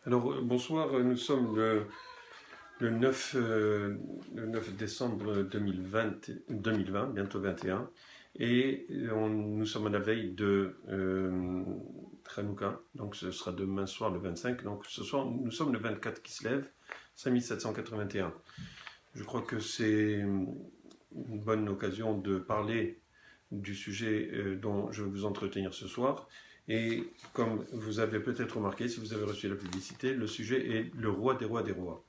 Alors, bonsoir, nous sommes le 9, le 9 décembre 2020, bientôt 21, et nous sommes à la veille de Hanouka, donc ce sera demain soir le 25, donc ce soir nous sommes le 24 qui se lève, 5781. Je crois que c'est une bonne occasion de parler du sujet dont je vais vous entretenir ce soir. Et comme vous avez peut-être remarqué, si vous avez reçu la publicité, le sujet est le roi des rois des rois.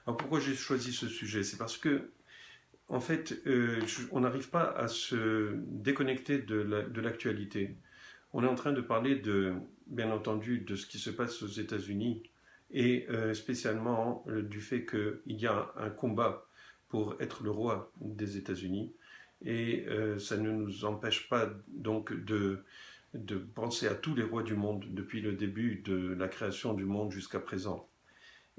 Alors pourquoi j'ai choisi ce sujet? C'est parce que, en fait, on n'arrive pas à se déconnecter de l'actualité. On est en train de parler, bien entendu, de ce qui se passe aux États-Unis et spécialement du fait qu'il y a un combat pour être le roi des États-Unis. Et ça ne nous empêche pas donc de penser à tous les rois du monde depuis le début de la création du monde jusqu'à présent.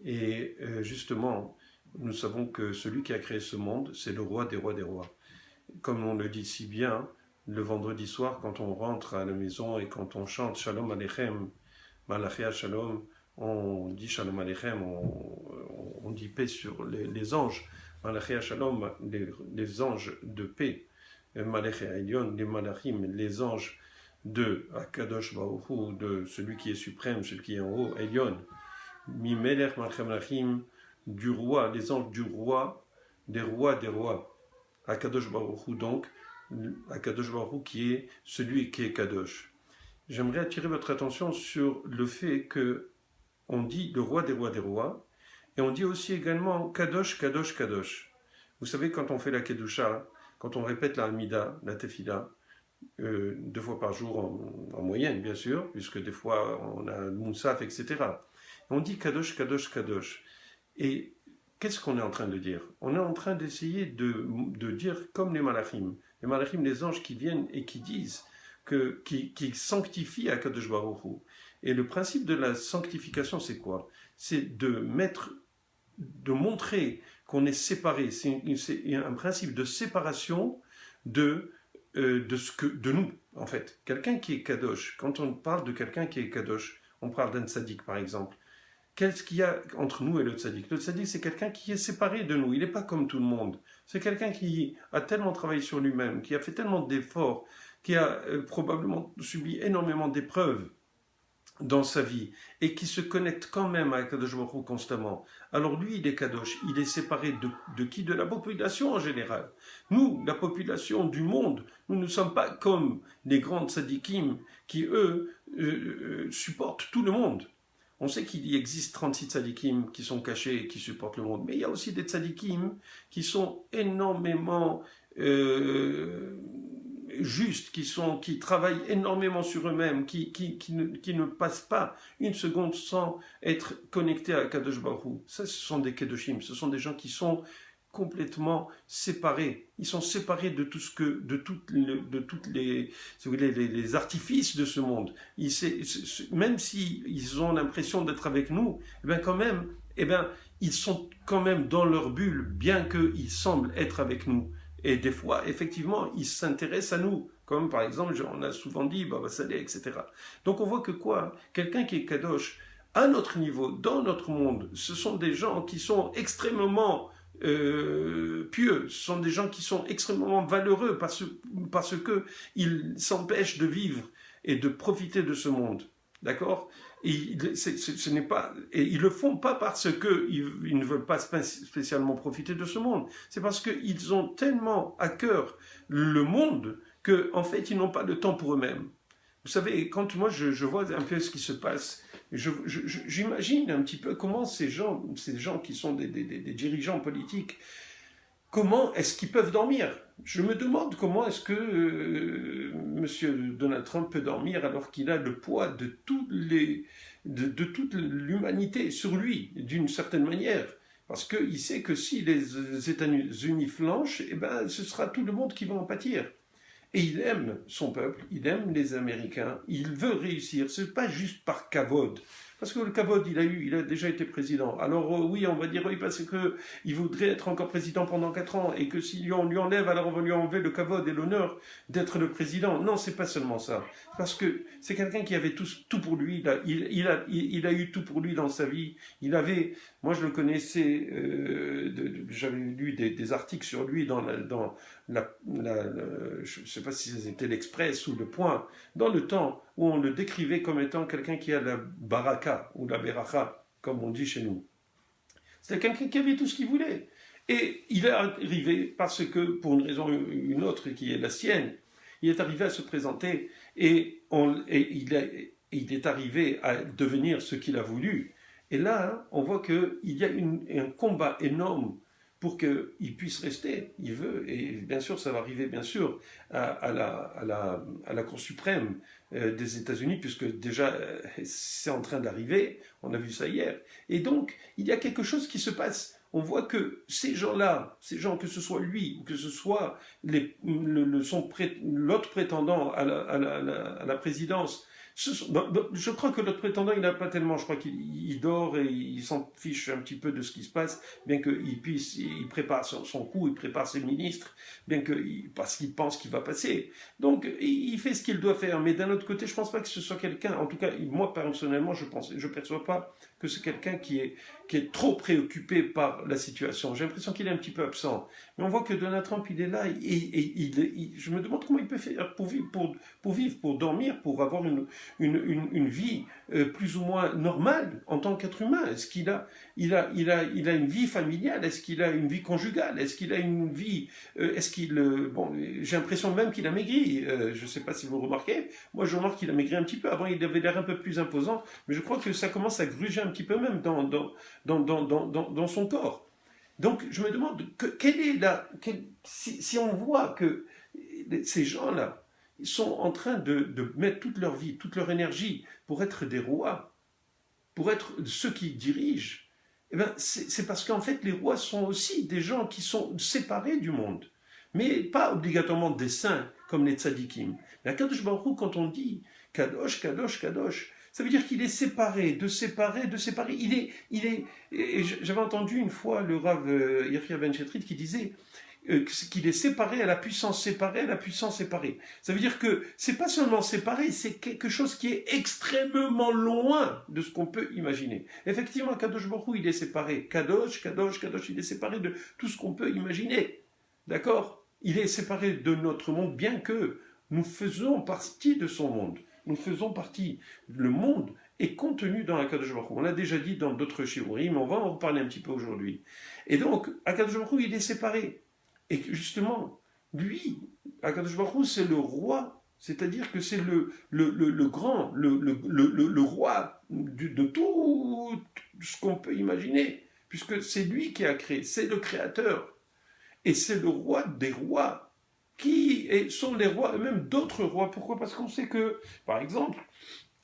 Et justement, nous savons que celui qui a créé ce monde, c'est le roi des rois des rois. Comme on le dit si bien, le vendredi soir, quand on rentre à la maison et quand on chante Shalom Aleichem, Malachia Shalom, on dit Shalom Aleichem, on dit paix sur les anges. Malachia Shalom, les anges de paix. Malachia Elyon, les Malachim, les anges de Akadosh Baruch Hu, de celui qui est suprême, celui qui est en haut, Elyon, Mimelech Malchem, du roi, les anges du roi, des rois, Akadosh Baruch Hu, donc, Akadosh Baruch Hu qui est celui qui est Kadosh. J'aimerais attirer votre attention sur le fait que on dit le roi des rois, et on dit aussi également Kadosh, Kadosh, Kadosh. Vous savez, quand on fait la Kedusha, quand on répète la Hamida, la Tefila, 2 fois par jour en moyenne, bien sûr, puisque des fois on a le Moussaf, etc. On dit Kadosh, Kadosh, Kadosh. Et qu'est-ce qu'on est en train de dire? On est en train d'essayer de dire comme les Malachim. Les Malachim, les anges qui viennent et qui disent, qui sanctifient Akadosh Baruch Hu. Et le principe de la sanctification, c'est quoi? C'est de montrer qu'on est séparé. C'est un principe de séparation de nous, en fait. Quelqu'un qui est kadosh, quand on parle de quelqu'un qui est kadosh, on parle d'un tzaddik, par exemple. Qu'est-ce qu'il y a entre nous et le tzaddik? Le tzaddik, c'est quelqu'un qui est séparé de nous. Il n'est pas comme tout le monde. C'est quelqu'un qui a tellement travaillé sur lui-même, qui a fait tellement d'efforts, qui a probablement subi énormément d'épreuves dans sa vie, et qui se connecte quand même à Kadosh Baruch Hu constamment. Alors lui, il est Kadosh, il est séparé de qui? De la population en général. Nous, la population du monde, nous ne sommes pas comme les grands tzadikim qui, eux, supportent tout le monde. On sait qu'il existe 36 tzadikim qui sont cachés et qui supportent le monde, mais il y a aussi des tzadikim qui sont énormément justes, qui travaillent énormément sur eux-mêmes, qui ne passent pas une seconde sans être connectés à Kadosh Baruch Hu. Ça, ce sont des Kedoshim, ce sont des gens qui sont complètement séparés. Ils sont séparés de tout toutes les, si vous voulez, les artifices de ce monde. Même s'ils ont l'impression d'être avec nous, eh bien quand même, ils sont quand même dans leur bulle, bien qu'ils semblent être avec nous. Et des fois, effectivement, ils s'intéressent à nous. Comme par exemple, on a souvent dit Baba Saleh, etc. Donc on voit que quoi? Quelqu'un qui est Kadosh, à notre niveau, dans notre monde, ce sont des gens qui sont extrêmement pieux, ce sont des gens qui sont extrêmement valeureux parce qu'ils s'empêchent de vivre et de profiter de ce monde. D'accord? Et ils le font pas parce qu'ils ne veulent pas spécialement profiter de ce monde. C'est parce qu'ils ont tellement à cœur le monde qu'en fait, ils n'ont pas de temps pour eux-mêmes. Vous savez, quand moi je vois un peu ce qui se passe, j'imagine un petit peu comment ces gens qui sont des dirigeants politiques, comment est-ce qu'ils peuvent dormir? Je me demande comment est-ce que M. Donald Trump peut dormir alors qu'il a le poids de toute l'humanité sur lui, d'une certaine manière. Parce qu'il sait que si les États-Unis flanchent, eh ben, ce sera tout le monde qui va en pâtir. Et il aime son peuple, il aime les Américains, il veut réussir. Ce n'est pas juste par kavod, Parce que le Kavod, il a déjà été président. Alors oui, on va dire oui, parce qu'il voudrait être encore président pendant 4 ans, et que si on lui enlève, alors on va lui enlever le Kavod et l'honneur d'être le président. Non, c'est pas seulement ça. Parce que c'est quelqu'un qui avait tout pour lui. Il a eu tout pour lui dans sa vie. Moi je le connaissais, j'avais lu des articles sur lui dans je ne sais pas si c'était l'Express ou le Point, dans le temps où on le décrivait comme étant quelqu'un qui a la baraka ou la beracha, comme on dit chez nous. C'était quelqu'un qui avait tout ce qu'il voulait. Et il est arrivé parce que, pour une raison ou une autre qui est la sienne, il est arrivé à se présenter et il est arrivé à devenir ce qu'il a voulu. Et là, on voit qu'il y a un combat énorme pour qu'il puisse rester. Il veut, et bien sûr, ça va arriver, bien sûr, à la Cour suprême des États-Unis, puisque déjà, c'est en train d'arriver, on a vu ça hier. Et donc, il y a quelque chose qui se passe. On voit que ces gens-là, que ce soit lui, ou que ce soit l'autre prétendant à la présidence, je crois que l'autre prétendant, il n'a pas tellement, je crois qu'il dort et il s'en fiche un petit peu de ce qui se passe, bien il prépare son coup, il prépare ses ministres, parce qu'il pense qu'il va passer. Donc, il fait ce qu'il doit faire, mais d'un autre côté, je ne pense pas que ce soit quelqu'un, en tout cas, moi, personnellement, je ne perçois pas que c'est quelqu'un qui est trop préoccupé par la situation. J'ai l'impression qu'il est un petit peu absent. Mais on voit que Donald Trump, il est là, et je me demande comment il peut faire pour vivre, pour dormir, pour avoir une vie plus ou moins normale en tant qu'être humain. Est-ce qu'il a une vie familiale? Est-ce qu'il a une vie conjugale? Est-ce qu'il a une vie... j'ai l'impression même qu'il a maigri. Je ne sais pas si vous remarquez. Moi, je remarque qu'il a maigri un petit peu. Avant, il avait l'air un peu plus imposant. Mais je crois que ça commence à gruger un petit peu même dans son corps. Donc, je me demande, si on voit que ces gens-là, ils sont en train de mettre toute leur vie, toute leur énergie pour être des rois, pour être ceux qui dirigent, eh ben, c'est parce qu'en fait, les rois sont aussi des gens qui sont séparés du monde. Mais pas obligatoirement des saints, comme les tzadikim. Mais à Kadosh Baruch Hu, quand on dit Kadosh, Kadosh, Kadosh, ça veut dire qu'il est séparé, de séparer. J'avais entendu une fois le Rav Yechia Ben Chetrit qui disait qu'il est séparé à la puissance séparée, à la puissance séparée. Ça veut dire que c'est pas seulement séparé, c'est quelque chose qui est extrêmement loin de ce qu'on peut imaginer. Effectivement, Kadosh Baruch Hu, il est séparé. Kadosh, Kadosh, Kadosh, il est séparé de tout ce qu'on peut imaginer. D'accord? Il est séparé de notre monde, bien que nous faisons partie de son monde. Nous faisons partie. Le monde est contenu dans Akadosh Baruch Hu. On l'a déjà dit dans d'autres shiurim, mais on va en reparler un petit peu aujourd'hui. Et donc, Akadosh Baruch Hu, il est séparé. Et justement, lui, Akadosh Baruch Hu, c'est le roi, c'est-à-dire que c'est le grand, le roi de tout ce qu'on peut imaginer, puisque c'est lui qui a créé, c'est le créateur. Et c'est le roi des rois, qui sont les rois eux-mêmes d'autres rois. Pourquoi? Parce qu'on sait que, par exemple,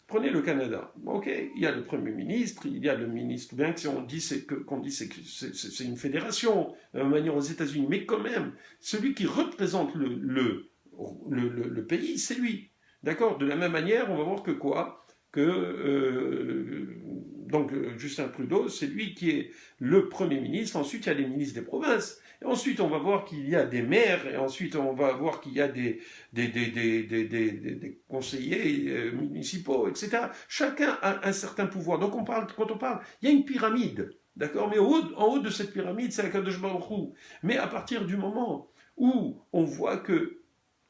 prenez le Canada. Ok, il y a le Premier ministre, il y a le ministre, bien que si on dit qu'on dit que c'est une fédération, de la même manière aux États-Unis, mais quand même, celui qui représente le pays, c'est lui. D'accord? De la même manière, on va voir que quoi? Donc Justin Trudeau, c'est lui qui est le Premier ministre. Ensuite, il y a les ministres des provinces. Et ensuite, on va voir qu'il y a des maires. Et ensuite, on va voir qu'il y a des conseillers municipaux, etc. Chacun a un certain pouvoir. Donc, quand on parle, il y a une pyramide. D'accord? Mais en haut de cette pyramide, c'est Akadosh Baruch Hu. Mais à partir du moment où on voit que,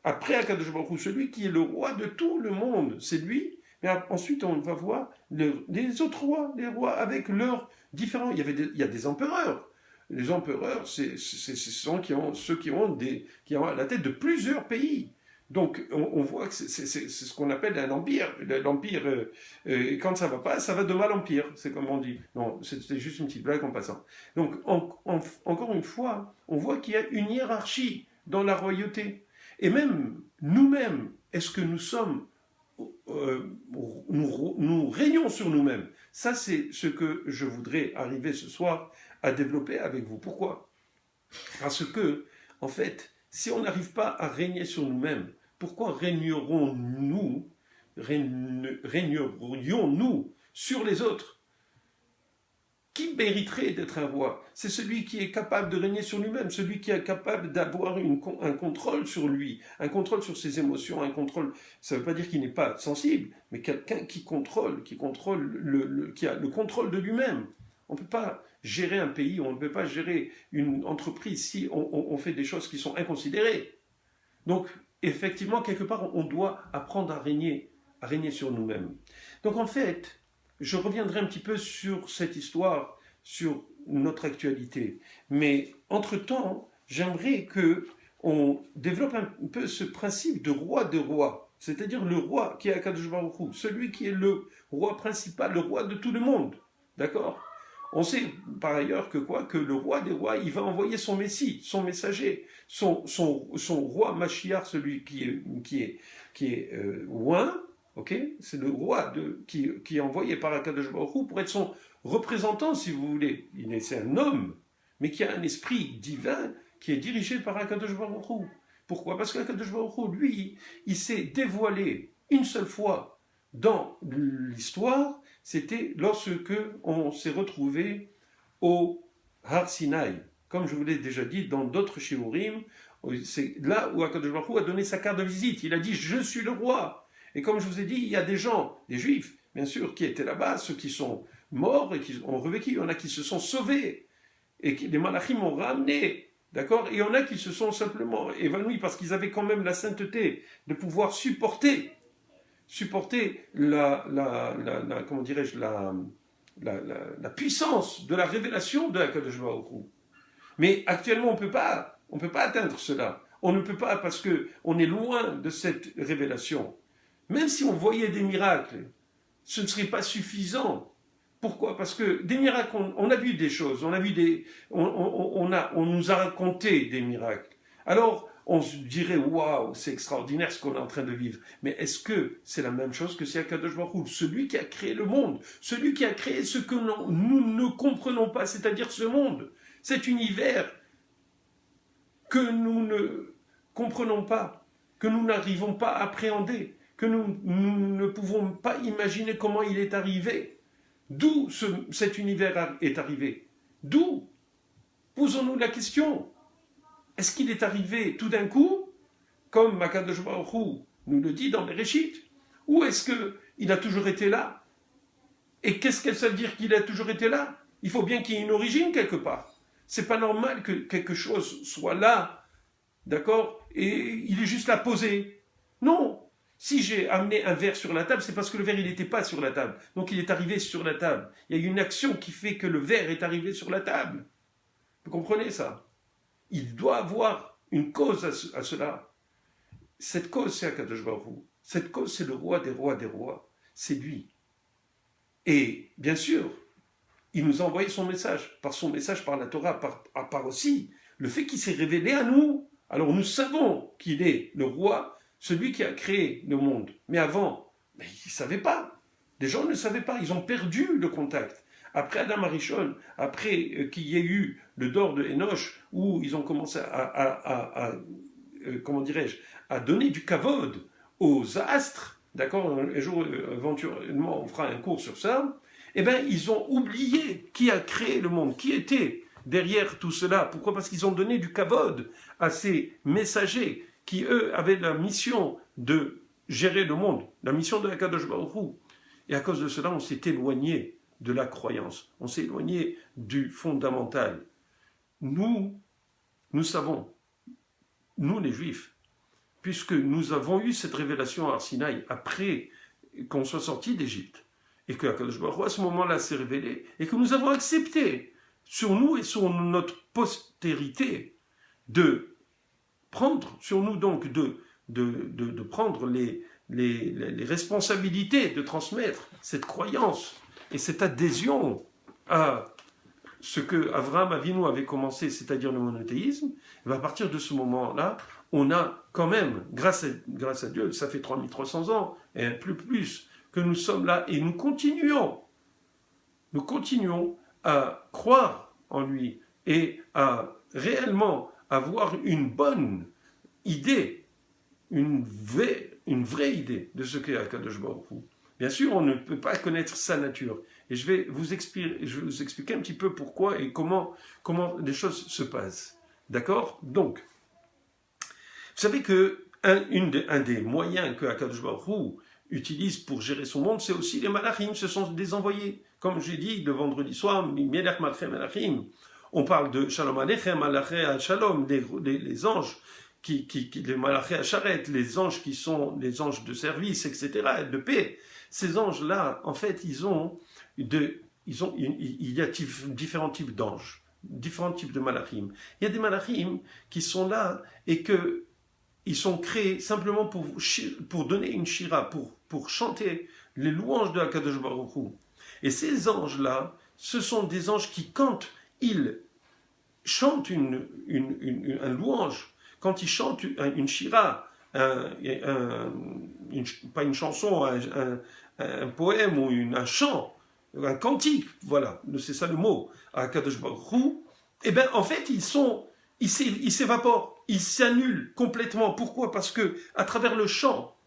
après Akadosh Baruch Hu, celui qui est le roi de tout le monde, c'est lui. Mais ensuite, on va voir les autres rois, les rois avec leurs différents... Il y a des empereurs. Les empereurs, ce sont ceux qui ont à la tête de plusieurs pays. Donc, on voit que c'est ce qu'on appelle un empire. L'empire, quand ça va pas, ça va de mal en pire. C'est comme on dit. Non, c'était juste une petite blague en passant. Donc, encore une fois, on voit qu'il y a une hiérarchie dans la royauté. Et même, nous-mêmes, est-ce que nous sommes... nous régnons sur nous-mêmes. Ça, c'est ce que je voudrais arriver ce soir à développer avec vous. Pourquoi? Parce que, en fait, si on n'arrive pas à régner sur nous-mêmes, pourquoi régnerions-nous sur les autres. Qui mériterait d'être un roi? C'est celui qui est capable de régner sur lui-même, celui qui est capable d'avoir un contrôle sur lui, un contrôle sur ses émotions, un contrôle, ça ne veut pas dire qu'il n'est pas sensible, mais quelqu'un qui contrôle, qui a le contrôle de lui-même. On ne peut pas gérer un pays, on ne peut pas gérer une entreprise si on fait des choses qui sont inconsidérées. Donc, effectivement, quelque part, on doit apprendre à régner sur nous-mêmes. Donc, en fait, je reviendrai un petit peu sur cette histoire, sur notre actualité. Mais, entre-temps, j'aimerais qu'on développe un peu ce principe de roi des rois. C'est-à-dire le roi qui est Akadosh Baruch Hu, celui qui est le roi principal, le roi de tout le monde. D'accord ? On sait par ailleurs que le roi des rois, il va envoyer son messie, son messager, son roi Mashiach, celui qui est oint, okay, c'est le roi qui est envoyé par Akadosh Baruch Hu pour être son représentant, si vous voulez. C'est un homme, mais qui a un esprit divin qui est dirigé par Akadosh Baruch Hu. Pourquoi? Parce qu'Akadosh Baruch Hu, lui, il s'est dévoilé une seule fois dans l'histoire. C'était lorsque on s'est retrouvé au Har Sinaï. Comme je vous l'ai déjà dit dans d'autres shiurim, c'est là où Akadosh Baruch Hu a donné sa carte de visite. Il a dit « Je suis le roi ». Et comme je vous ai dit, il y a des gens, des juifs, bien sûr, qui étaient là-bas, ceux qui sont morts et qui ont revécu. Il y en a qui se sont sauvés et les malachim ont ramené. D'accord? Et il y en a qui se sont simplement évanouis parce qu'ils avaient quand même la sainteté de pouvoir supporter comment dirais-je, la puissance de la révélation de Akadosh Baruch Hu. Mais actuellement, on peut pas atteindre cela. On ne peut pas parce qu'on est loin de cette révélation. Même si on voyait des miracles, ce ne serait pas suffisant. Pourquoi? Parce que des miracles, on a vu des choses, on nous a raconté des miracles. Alors, on se dirait, waouh, c'est extraordinaire ce qu'on est en train de vivre. Mais est-ce que c'est la même chose que c'est Akadosh Baruch Hu, celui qui a créé le monde, celui qui a créé ce que nous ne comprenons pas, c'est-à-dire ce monde, cet univers que nous ne comprenons pas, que nous n'arrivons pas à appréhender, que nous ne pouvons pas imaginer comment il est arrivé. D'où cet univers est arrivé? D'où? Posons-nous la question. Est-ce qu'il est arrivé tout d'un coup, comme Akadosh Baruch Hu nous le dit dans les Bereshit, ou est-ce qu'il a toujours été là? Et qu'est-ce que ça veut dire qu'il a toujours été là? Il faut bien qu'il y ait une origine quelque part. C'est pas normal que quelque chose soit là, d'accord, et il est juste là posé. Non. Si j'ai amené un verre sur la table, c'est parce que le verre il n'était pas sur la table. Donc il est arrivé sur la table. Il y a une action qui fait que le verre est arrivé sur la table. Vous comprenez ça? Il doit avoir une cause à cela. Cette cause, c'est Akadosh Baruch Hu. Cette cause, c'est le roi des rois des rois. C'est lui. Et bien sûr, il nous a envoyé son message. Par son message, par la Torah, par aussi le fait qu'il s'est révélé à nous. Alors nous savons qu'il est le roi, celui qui a créé le monde. Mais avant, ils ne savaient pas. Les gens ne savaient pas. Ils ont perdu le contact. Après Adam Arishon, après qu'il y ait eu le dor de Enoch, où ils ont commencé comment dirais-je, à donner du kavod aux astres, d'accord, un jour éventuellement on fera un cours sur ça, eh bien ils ont oublié qui a créé le monde, qui était derrière tout cela. Pourquoi? Parce qu'ils ont donné du kavod à ces messagers qui, eux, avaient la mission de gérer le monde, la mission de Akadosh Baruch Hu. Et à cause de cela, on s'est éloigné de la croyance. On s'est éloigné du fondamental. Nous savons, nous les Juifs, puisque nous avons eu cette révélation à Har Sinaï après qu'on soit sorti d'Égypte, et que Akadosh Baruch Hu, à ce moment-là, s'est révélé, et que nous avons accepté sur nous et sur notre postérité de prendre sur nous donc de prendre les responsabilités de transmettre cette croyance et cette adhésion à ce que Avraham Avinu avait commencé, c'est-à-dire le monothéisme. Et à partir de ce moment-là, on a quand même, grâce à Dieu, ça fait 3300 ans, et un peu plus, que nous sommes là, et nous continuons à croire en lui, et à réellement avoir une bonne idée, une vraie idée de ce qu'est Akadosh Baruch Hu. Bien sûr, on ne peut pas connaître sa nature. Et je vais vous expliquer un petit peu pourquoi et comment les choses se passent. D'accord? Donc, vous savez que un des moyens que Akadosh Baruch Hu utilise pour gérer son monde, c'est aussi les malachim, ce sont des envoyés. Comme j'ai dit le vendredi soir, Melech Malchei Malachim, on parle de Shalom Aleichem, Malachei Shalom, les anges, les Malachei Sharet, les anges qui sont les anges de service, etc., de paix. Ces anges-là, en fait, il y a différents types d'anges, différents types de malachim. Il y a des malachim qui sont là et ils sont créés simplement pour donner une shira, pour chanter les louanges de Akadosh Baruch Hu. Et ces anges-là, ce sont des anges qui, quand ils chantent un louange, quand ils chantent une shira, pas une chanson, un poème ou un chant, un cantique, voilà, c'est ça le mot, à Akadosh Baruch Hu, eh bien, en fait, ils s'évaporent, ils s'annulent complètement. Pourquoi? Parce que, à travers le chant,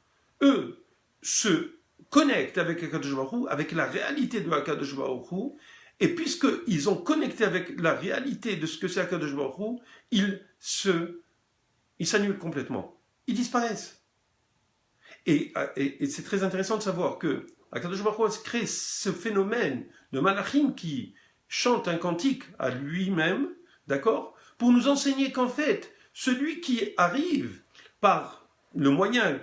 eux se connectent avec Akadosh Baruch Hu, avec la réalité de Akadosh Baruch Hu, et puisqu'ils ont connecté avec la réalité de ce que c'est Akadosh Baruch Hu, ils s'annulent complètement. Ils disparaissent. Et c'est très intéressant de savoir que Akadosh Baruch Hu a créé ce phénomène de malachim qui chante un cantique à lui-même, d'accord, pour nous enseigner qu'en fait, celui qui arrive par le moyen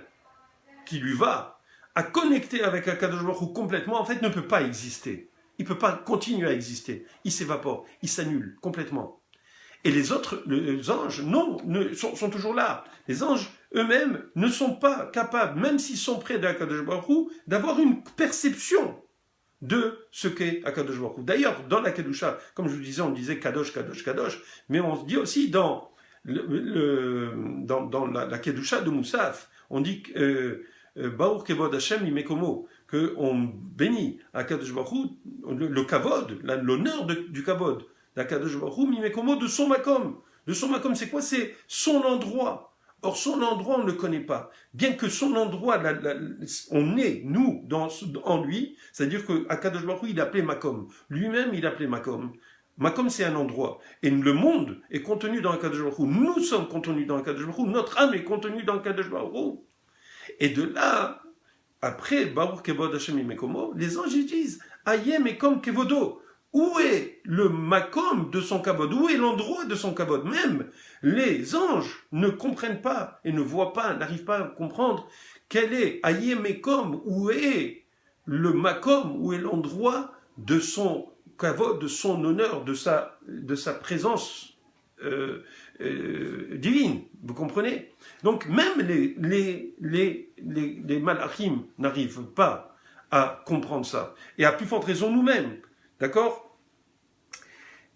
qui lui va à connecter avec Akadosh Baruch Hu complètement, en fait, ne peut pas exister. Il ne peut pas continuer à exister. Il s'évapore, il s'annule complètement. Et les anges, non, sont toujours là. Les anges eux-mêmes ne sont pas capables, même s'ils sont près d'Akadosh Baruch Hu, d'avoir une perception de ce qu'est Akadosh Baruch Hu. D'ailleurs, dans la Kedusha, comme je vous disais, on disait Kadosh, Kadosh, Kadosh, mais on dit aussi dans la Kedusha de Moussaf, on dit Baruch Kevod Hashem Imekomo, qu'on bénit Akadosh Baruch Hu, le Kavod, l'honneur du Kavod, d'Akadosh Baruch Hu, Mimekomo, de son makom. De son makom, c'est quoi? C'est son endroit. Or, son endroit, on ne le connaît pas. Bien que son endroit, on est, nous, en lui, c'est-à-dire que Akadosh Baruch Hu, il appelait makom. Lui-même, il appelait makom. Makom, c'est un endroit. Et le monde est contenu dans Akadosh Baruch Hu. Nous sommes contenus dans Akadosh Baruch Hu. Notre âme est contenue dans Akadosh Baruch Hu. Et de là, après, Baruch Kevod Hashem Imekomo, les anges disent, Ayem Ekom Kevodo. Où est le makom de son kavod? Où est l'endroit de son kavod? Même les anges ne comprennent pas et ne voient pas, n'arrivent pas à comprendre quel est Ayemekom, où est le makom, où est l'endroit de son kavod, de son honneur, de sa présence divine. Vous comprenez? Donc même les malachim n'arrivent pas à comprendre ça. Et à plus forte raison nous-mêmes. D'accord?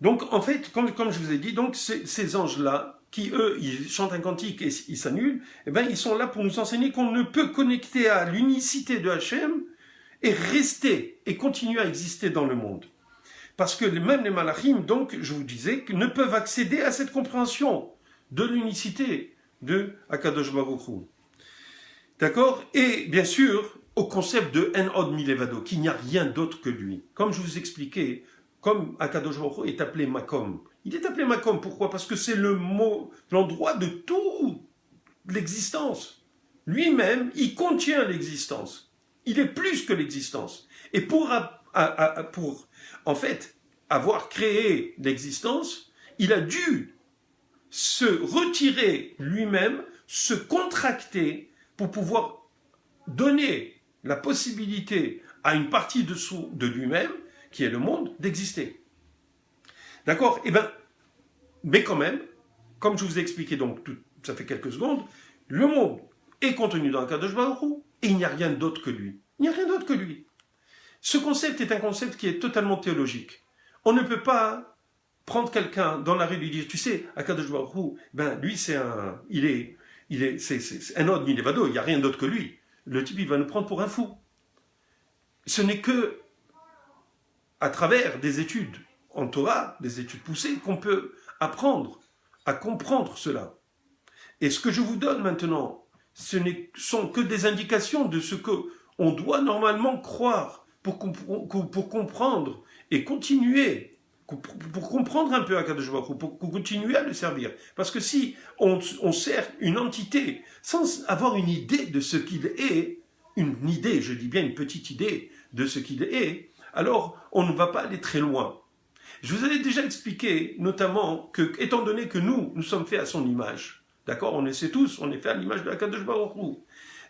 Donc, en fait, comme je vous ai dit, donc ces anges-là, qui, eux, ils chantent un cantique et ils s'annulent, eh ben, ils sont là pour nous enseigner qu'on ne peut connecter à l'unicité de Hachem et rester et continuer à exister dans le monde. Parce que même les malachim, donc, je vous disais, ne peuvent accéder à cette compréhension de l'unicité de Akadosh Baruch Hu. D'accord? Et, bien sûr, au concept de En Od Milevado, qu'il n'y a rien d'autre que lui. Comme je vous expliquais, comme Akadosh Baruch Hu est appelé Makom. Il est appelé Makom, pourquoi? Parce que c'est l'endroit de toute l'existence. Lui-même, il contient l'existence. Il est plus que l'existence. Et pour en fait, avoir créé l'existence, il a dû se retirer lui-même, se contracter pour pouvoir donner la possibilité à une partie de lui-même, qui est le monde, d'exister. D'accord? Eh bien, mais quand même, comme je vous ai expliqué, donc, ça fait quelques secondes, le monde est contenu dans Akadosh Baruch Hu, et il n'y a rien d'autre que lui. Il n'y a rien d'autre que lui. Ce concept est un concept qui est totalement théologique. On ne peut pas prendre quelqu'un dans la rue et lui dire, tu sais, Akadosh Baruch Hu, ben, lui, c'est un Od Milevado, il n'y a rien d'autre que lui. Le type, il va nous prendre pour un fou. Ce n'est que à travers des études en Torah, des études poussées, qu'on peut apprendre à comprendre cela. Et ce que je vous donne maintenant, ce ne sont que des indications de ce que on doit normalement croire pour comprendre et continuer, pour comprendre un peu Akadosh Baruch Hu, pour continuer à le servir. Parce que si on sert une entité sans avoir une idée de ce qu'il est, une idée, je dis bien une petite idée de ce qu'il est, alors on ne va pas aller très loin. Je vous avais déjà expliqué, notamment, que, étant donné que nous sommes faits à son image, d'accord, on le sait tous, on est fait à l'image de Akadosh Baruch Hu.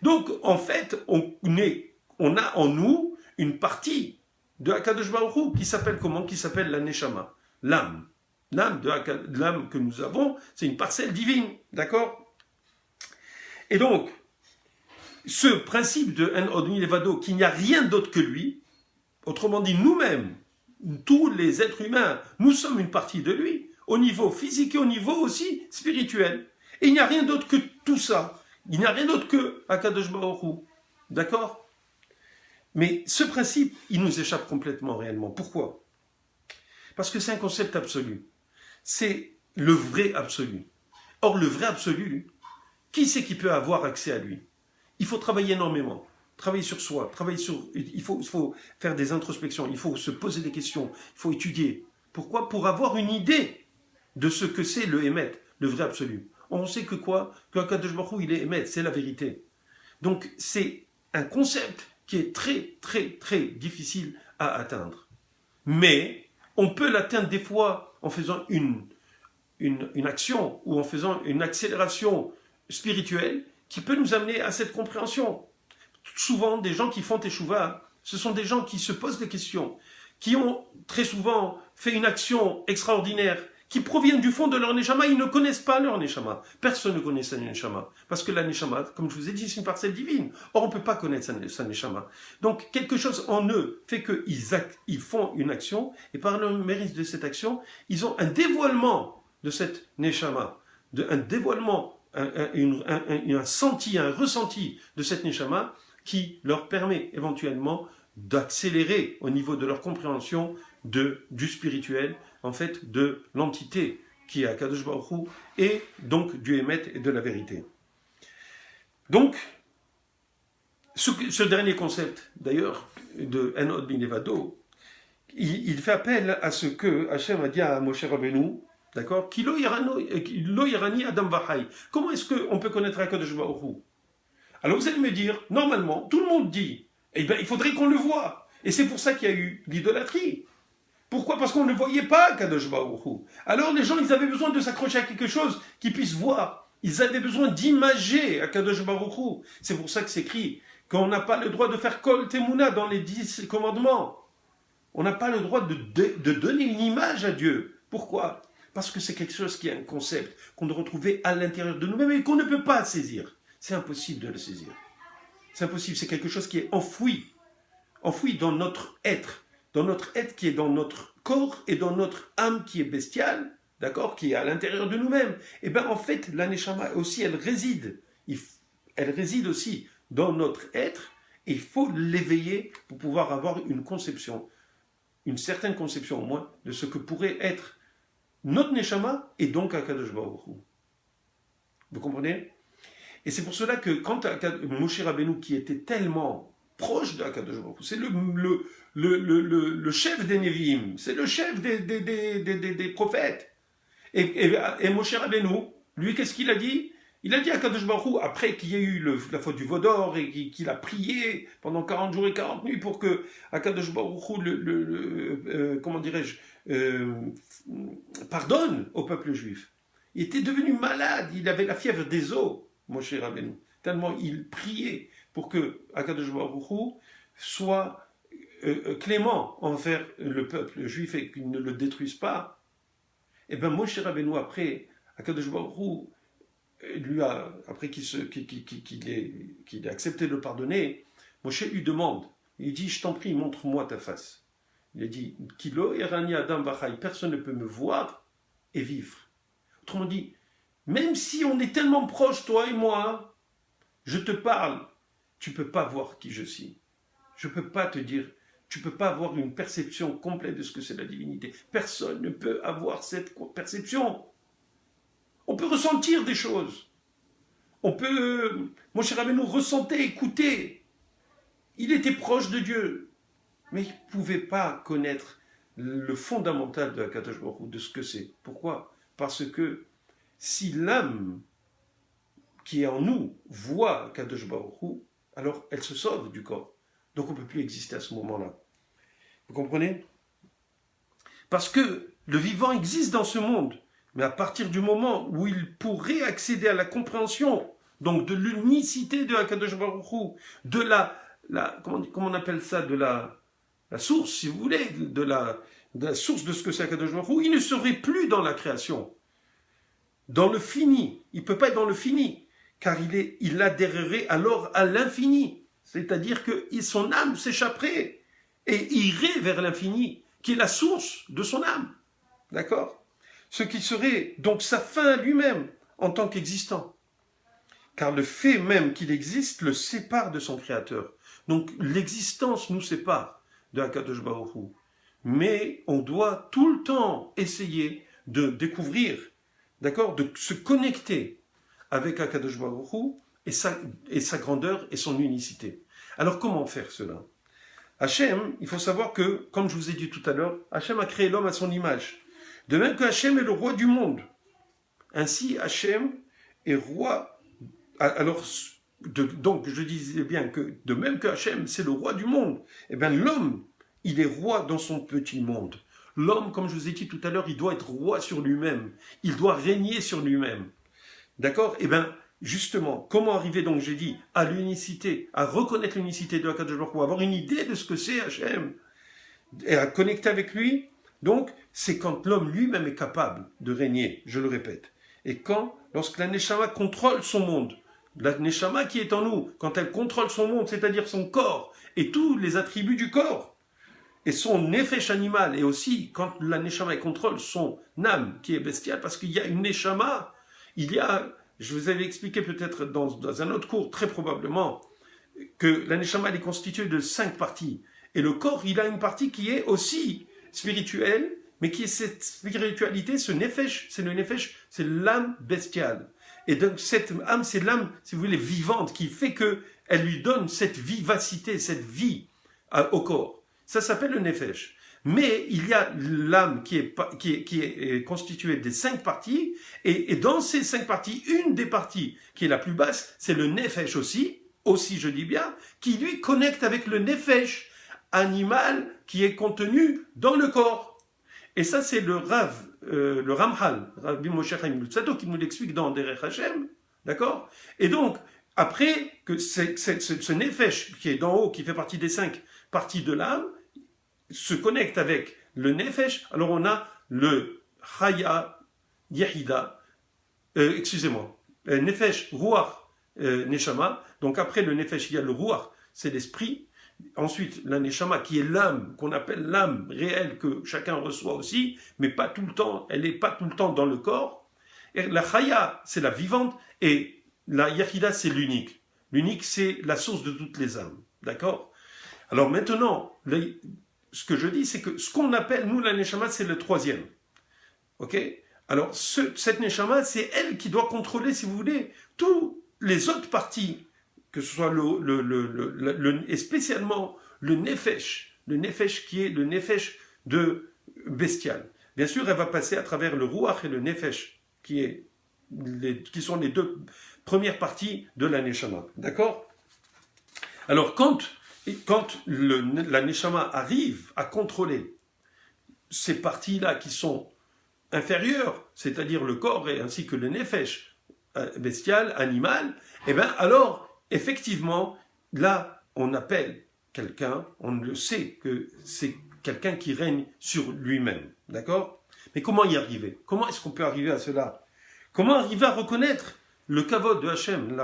Donc, en fait, on a en nous une partie de Akadosh Baruch Hu qui s'appelle comment? Qui s'appelle la Neshama, l'âme. L'âme que nous avons, c'est une parcelle divine, d'accord? Et donc, ce principe de En Od Milevado, qu'il n'y a rien d'autre que lui, autrement dit, nous-mêmes, tous les êtres humains, nous sommes une partie de lui, au niveau physique et au niveau aussi spirituel. Et il n'y a rien d'autre que tout ça. Il n'y a rien d'autre que Akadosh Baruch Hu. D'accord? Mais ce principe, il nous échappe complètement réellement. Pourquoi? Parce que c'est un concept absolu. C'est le vrai absolu. Or, le vrai absolu, qui c'est qui peut avoir accès à lui? Il faut travailler énormément. Travailler sur soi, il faut faire des introspections, il faut se poser des questions, il faut étudier. Pourquoi? Pour avoir une idée de ce que c'est le Emet, le vrai absolu. On sait que quoi? Que Akadosh Baruch Hu, il est Emet, c'est la vérité. Donc c'est un concept qui est très, très, très difficile à atteindre. Mais on peut l'atteindre des fois en faisant une action ou en faisant une accélération spirituelle qui peut nous amener à cette compréhension. Souvent, des gens qui font teshuva, ce sont des gens qui se posent des questions, qui ont très souvent fait une action extraordinaire, qui proviennent du fond de leur neshama, ils ne connaissent pas leur neshama. Personne ne connaît sa neshama. Parce que la neshama, comme je vous ai dit, c'est une parcelle divine. Or, on ne peut pas connaître sa neshama. Donc, quelque chose en eux fait qu'ils font une action, et par le mérite de cette action, ils ont un dévoilement de cette neshama, un dévoilement, un ressenti de cette neshama, qui leur permet éventuellement d'accélérer au niveau de leur compréhension du spirituel, en fait, de l'entité qui est Akadosh Baruch Hu, et donc du Emet et de la vérité. Donc, ce dernier concept, d'ailleurs, de En Od Milevado, il fait appel à ce que Hachem a dit à Moshe Rabbeinu, d'accord, Kilo Irani Adam Vahai. Comment est-ce qu'on peut connaître Akadosh Baruch Hu? Alors vous allez me dire, normalement, tout le monde dit, eh bien, il faudrait qu'on le voie. Et c'est pour ça qu'il y a eu l'idolâtrie. Pourquoi? Parce qu'on ne voyait pas Kadosh Baruch Hu. Alors les gens, ils avaient besoin de s'accrocher à quelque chose qu'ils puissent voir. Ils avaient besoin d'imager à Kadosh Baruch Hu. C'est pour ça que c'est écrit qu'on n'a pas le droit de faire Kol Temuna dans les 10 commandements. On n'a pas le droit de donner une image à Dieu. Pourquoi? Parce que c'est quelque chose qui est un concept qu'on doit retrouver à l'intérieur de nous-mêmes et qu'on ne peut pas saisir. C'est impossible de le saisir. C'est impossible, c'est quelque chose qui est enfoui dans notre être qui est dans notre corps et dans notre âme qui est bestiale, d'accord, qui est à l'intérieur de nous-mêmes. Et bien en fait, la Neshama aussi, elle réside aussi dans notre être, et il faut l'éveiller pour pouvoir avoir une conception, une certaine conception au moins, de ce que pourrait être notre Neshama et donc Akadosh Baruch Hu. Vous comprenez? Et c'est pour cela que quand Moshe Rabbeinu, qui était tellement proche de Akadosh Baruch Hu, c'est le chef des Nevi'im, c'est le chef des prophètes. Et Moshe Rabbeinu, lui, qu'est-ce qu'il a dit? Il a dit à Akadosh Baruch Hu, après qu'il y ait eu la faute du veau d'or et qu'il a prié pendant 40 jours et 40 nuits pour que Akadosh Baruch Hu comment dirais-je, pardonne au peuple juif. Il était devenu malade, il avait la fièvre des os. Moshe Rabbeinu, tellement il priait pour que Akadosh Baruch Hu soit clément envers le peuple juif et qu'il ne le détruise pas. Et bien Moshe Rabbeinu, après, Akadosh Baruch Hu, après qu'il ait accepté de le pardonner, Moshe lui demande, il dit, je t'en prie, montre-moi ta face. Il a dit, Kilo Erani Adam Vachai, personne ne peut me voir et vivre. Autrement dit, même si on est tellement proches, toi et moi, je te parle, tu ne peux pas voir qui je suis. Je ne peux pas te dire, tu ne peux pas avoir une perception complète de ce que c'est la divinité. Personne ne peut avoir cette perception. On peut ressentir des choses. On peut, Moshe Rabbeinu, ressentir, écouter. il était proche de Dieu, mais il ne pouvait pas connaître le fondamental de Akadosh Baruch Hu, de ce que c'est. Pourquoi? Parce que si l'âme qui est en nous voit Akadosh Baruch Hu, alors elle se sauve du corps. Donc on ne peut plus exister à ce moment-là. Vous comprenez? Parce que le vivant existe dans ce monde, mais à partir du moment où il pourrait accéder à la compréhension, donc de l'unicité de Akadosh Baruch Hu, de comment on appelle ça, de la source, si vous voulez, de la source de ce que c'est Akadosh Baruch Hu, il ne serait plus dans la création, dans le fini. Il ne peut pas être dans le fini, car il adhérerait alors à l'infini. C'est-à-dire que son âme s'échapperait et irait vers l'infini, qui est la source de son âme. D'accord? Ce qui serait donc sa fin à lui-même en tant qu'existant. Car le fait même qu'il existe le sépare de son créateur. Donc l'existence nous sépare de Akadosh Baruch Hu. Mais on doit tout le temps essayer de découvrir, d'accord, de se connecter avec Akadosh Baruch Hu et sa grandeur et son unicité. Alors comment faire cela? Hachem, il faut savoir que, comme je vous ai dit tout à l'heure, Hachem a créé l'homme à son image. De même que Hachem est le roi du monde. Ainsi, Hachem est roi. Alors, donc, je disais bien que, de même que Hachem, c'est le roi du monde, eh bien, l'homme, il est roi dans son petit monde. L'homme, comme je vous ai dit tout à l'heure, il doit être roi sur lui-même. Il doit régner sur lui-même. D'accord? Eh bien, justement, comment arriver, donc, j'ai dit, à l'unicité, à reconnaître l'unicité de Akadosh Baruch Hu, avoir une idée de ce que c'est Hachem, et à connecter avec lui? Donc, c'est quand l'homme lui-même est capable de régner, je le répète. Et lorsque la Neshama contrôle son monde, la Neshama qui est en nous, quand elle contrôle son monde, c'est-à-dire son corps et tous les attributs du corps, et son nefesh animal, et aussi quand la Neshama contrôle son âme qui est bestiale, parce qu'il y a une Neshama, je vous avais expliqué peut-être dans un autre cours, très probablement, que la Neshama est constituée de 5 parties. Et le corps, il a une partie qui est aussi spirituelle, mais qui est cette spiritualité, ce nefesh, c'est le nefesh, c'est l'âme bestiale. Et donc cette âme, c'est l'âme, si vous voulez, vivante, qui fait qu'elle lui donne cette vivacité, cette vie au corps. Ça s'appelle le nefesh. Mais il y a l'âme qui est constituée des 5 parties, et dans ces 5 parties, une des parties qui est la plus basse, c'est le nefesh aussi je dis bien, qui lui connecte avec le nefesh animal qui est contenu dans le corps. Et ça, c'est le Ramchal, Rabbi Moshe Chaim Luzzatto, qui nous l'explique dans Derech Hashem, d'accord? Et donc, après que ce nefesh qui est d'en haut, qui fait partie des 5 parties de l'âme, se connecte avec le nefesh, alors on a le Chaya Yehida, nefesh, ruach, neshama. Donc après le nefesh, il y a le ruach, c'est l'esprit. Ensuite, la neshama, qui est l'âme, qu'on appelle l'âme réelle que chacun reçoit aussi, mais pas tout le temps, elle n'est pas tout le temps dans le corps. Et la chaya, c'est la vivante, et la yachida, c'est l'unique. L'unique, c'est la source de toutes les âmes. D'accord? Alors maintenant, ce que je dis, c'est que ce qu'on appelle, nous, la neshama, c'est le 3e. Ok? Alors, cette neshama, c'est elle qui doit contrôler, si vous voulez, tous les autres parties, que ce soit et spécialement le nefesh qui est le nefesh de bestial. Bien sûr, elle va passer à travers le ruach et le nefesh, qui sont les 2 premières parties de la neshama. D'accord? Alors, quand la neshama arrive à contrôler ces parties-là qui sont inférieures, c'est-à-dire le corps et ainsi que le nefesh bestial, animal, eh bien alors, effectivement, là, on appelle quelqu'un, on le sait que c'est quelqu'un qui règne sur lui-même. D'accord? Mais comment y arriver? Comment est-ce qu'on peut arriver à cela? Comment arriver à reconnaître le kavod de Hachem,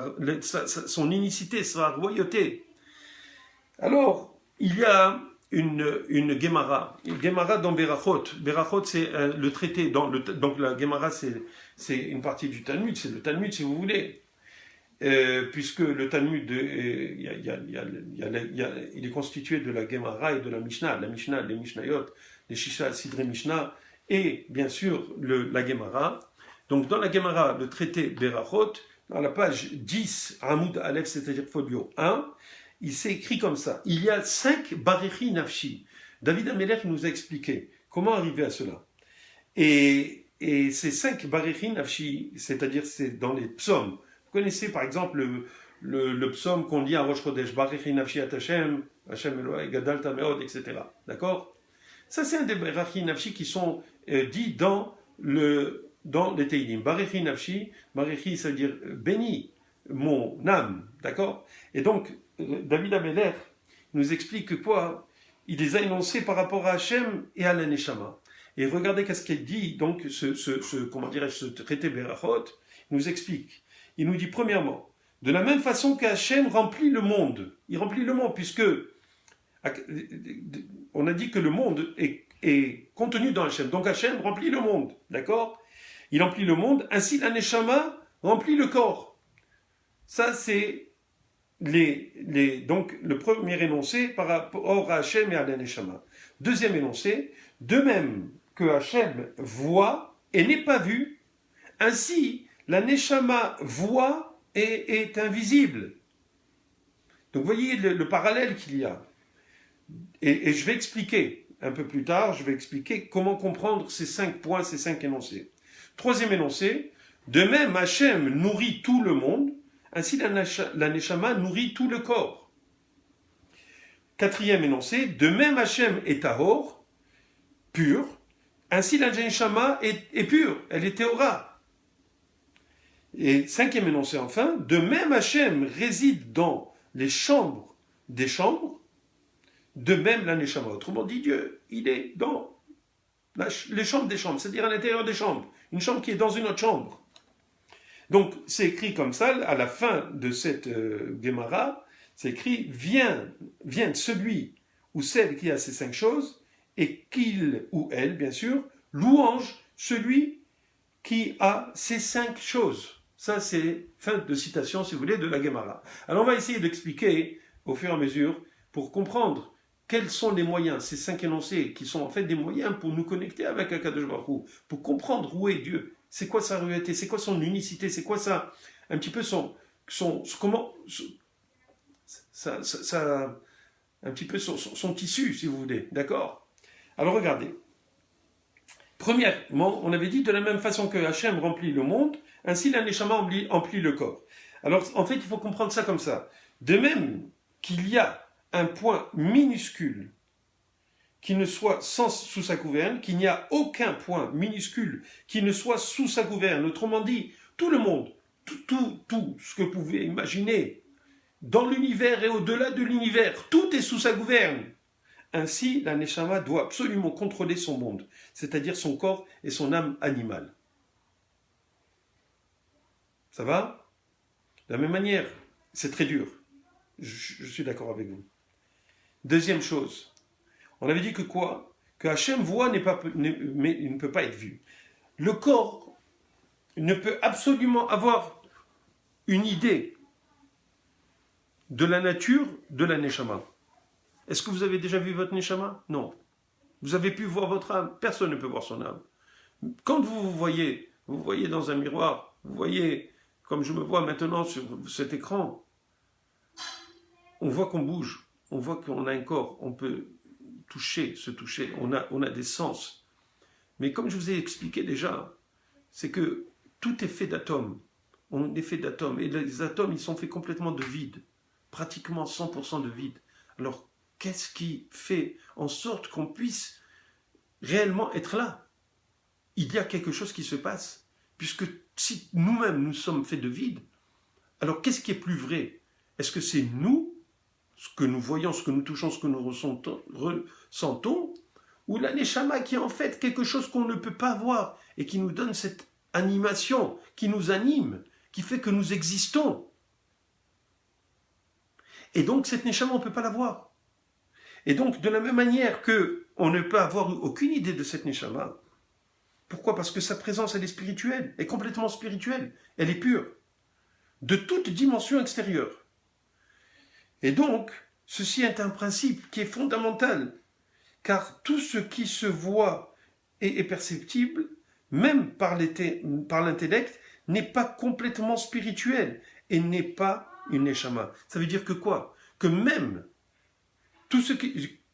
son unicité, sa royauté? Alors, il y a une Gemara dans Berachot. Berachot, c'est le traité. Donc la Gemara, c'est une partie du Talmud, c'est le Talmud si vous voulez. Puisque le Talmud, il est constitué de la Gemara et de la Mishnah, les Mishnayot, les Shisha, Sidré Mishnah, et bien sûr la Gemara. Donc dans la Gemara, le traité Berachot, dans la page 10, Hamoud Aleph, c'est-à-dire folio 1, il s'est écrit comme ça. Il y a 5 Barechi Nafshi. David Amelech nous a expliqué comment arriver à cela. Et ces 5 Barechi Nafshi, c'est-à-dire c'est dans les psaumes. Vous connaissez par exemple le psaume qu'on lit à Rosh Chodesh, Barechi Nafshi at Hashem, Hashem Elohai, Gadal Tameod, etc. D'accord? Ça, c'est un des Barechi Nafshi qui sont dits dans les Teilim. Barechi Nafshi, Barechi, ça veut dire béni mon âme, d'accord? Et donc, David Amelech nous explique que quoi? Il les a énoncés par rapport à Hachem et à la Neshama. Et regardez qu'est-ce qu'il dit, donc, ce traité Berachot, il nous explique. Il nous dit, premièrement, de la même façon qu'Hachem remplit le monde. Il remplit le monde, puisque on a dit que le monde est contenu dans Hachem. Donc Hachem remplit le monde, d'accord? Il remplit le monde, ainsi la Neshama remplit le corps. Ça, c'est donc le premier énoncé par rapport à Hachem et à la Neshama. Deuxième énoncé, de même que Hachem voit et n'est pas vu, ainsi la Neshama voit et est invisible. Donc vous voyez le parallèle qu'il y a. Et je vais expliquer un peu plus tard, je vais expliquer comment comprendre ces 5 points, ces 5 énoncés. Troisième énoncé, de même Hachem nourrit tout le monde, ainsi la Neshama nourrit tout le corps. Quatrième énoncé, de même Hachem est tahor, pur, ainsi la Neshama est pure, elle est théora. Et cinquième énoncé enfin, de même Hachem réside dans les chambres des chambres, de même la Neshama. Autrement dit, Dieu, il est dans les chambres des chambres, c'est-à-dire à l'intérieur des chambres, une chambre qui est dans une autre chambre. Donc, c'est écrit comme ça, à la fin de cette Gemara, c'est écrit, vient celui ou celle qui a ces 5 choses, et qu'il ou elle, bien sûr, louange celui qui a ces 5 choses. Ça, c'est fin de citation, si vous voulez, de la Gemara. Alors, on va essayer d'expliquer, au fur et à mesure, pour comprendre quels sont les moyens, ces 5 énoncés, qui sont en fait des moyens pour nous connecter avec Akadosh Baruch Hu, pour comprendre où est Dieu, c'est quoi sa réalité, c'est quoi son unicité, c'est quoi ça, un petit peu un petit peu son tissu, si vous voulez, d'accord? Alors regardez. Premièrement, on avait dit de la même façon que Hachem remplit le monde, ainsi la Neshama remplit le corps. Alors en fait, il faut comprendre ça comme ça. De même qu'il y a un point minuscule qui ne soit sous sa gouverne, qu'il n'y a aucun point minuscule qui ne soit sous sa gouverne. Autrement dit, tout le monde, tout ce que vous pouvez imaginer, dans l'univers et au-delà de l'univers, tout est sous sa gouverne. Ainsi, la Neshama doit absolument contrôler son monde, c'est-à-dire son corps et son âme animale. Ça va? De la même manière, c'est très dur. Je suis d'accord avec vous. Deuxième chose, on avait dit que quoi? Que Hachem voit mais il ne peut pas être vu. Le corps ne peut absolument avoir une idée de la nature de la Neshama. Est-ce que vous avez déjà vu votre Neshama? Non. Vous avez pu voir votre âme? Personne ne peut voir son âme. Quand vous voyez dans un miroir, vous voyez, comme je me vois maintenant sur cet écran, on voit qu'on bouge. On voit qu'on a un corps, on peut se toucher, on a des sens. Mais comme je vous ai expliqué déjà, c'est que tout est fait d'atomes. On est fait d'atomes. Et les atomes, ils sont faits complètement de vide. Pratiquement 100% de vide. Alors, qu'est-ce qui fait en sorte qu'on puisse réellement être là? Il y a quelque chose qui se passe. Puisque si nous-mêmes, nous sommes faits de vide, alors qu'est-ce qui est plus vrai? Est-ce que c'est nous, ce que nous voyons, ce que nous touchons, ce que nous ressentons, ou la Neshama qui est en fait quelque chose qu'on ne peut pas voir et qui nous donne cette animation, qui nous anime, qui fait que nous existons. Et donc cette Neshama, on ne peut pas la voir. Et donc de la même manière qu'on ne peut avoir aucune idée de cette Neshama, pourquoi? Parce que sa présence, elle est spirituelle, elle est complètement spirituelle, elle est pure, de toute dimension extérieure. Et donc, ceci est un principe qui est fondamental, car tout ce qui se voit et est perceptible, même par l'intellect, n'est pas complètement spirituel et n'est pas une neshama. Ça veut dire que quoi? que même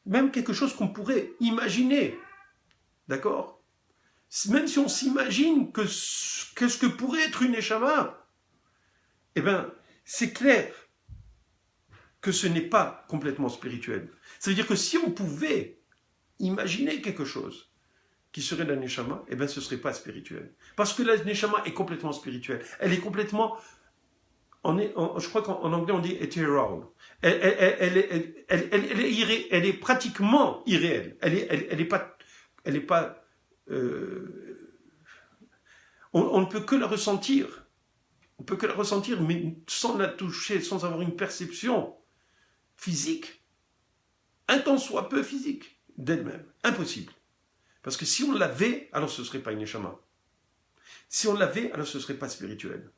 même quelque chose qu'on pourrait imaginer, d'accord? Même si on s'imagine qu'est-ce que pourrait être une Neshama, eh bien, c'est clair que ce n'est pas complètement spirituel. Ça veut dire que si on pouvait imaginer quelque chose qui serait la Neshama, eh bien, ce ne serait pas spirituel. Parce que la Neshama est complètement spirituelle. Elle est complètement, je crois qu'en anglais on dit ethereal. Elle est pratiquement irréelle. Elle est pas, on ne peut que la ressentir. On peut que la ressentir, mais sans la toucher, sans avoir une perception physique, un tant soit peu physique d'elle-même. Impossible. Parce que si on l'avait, alors ce ne serait pas une Neshama. Si on l'avait, alors ce ne serait pas spirituel.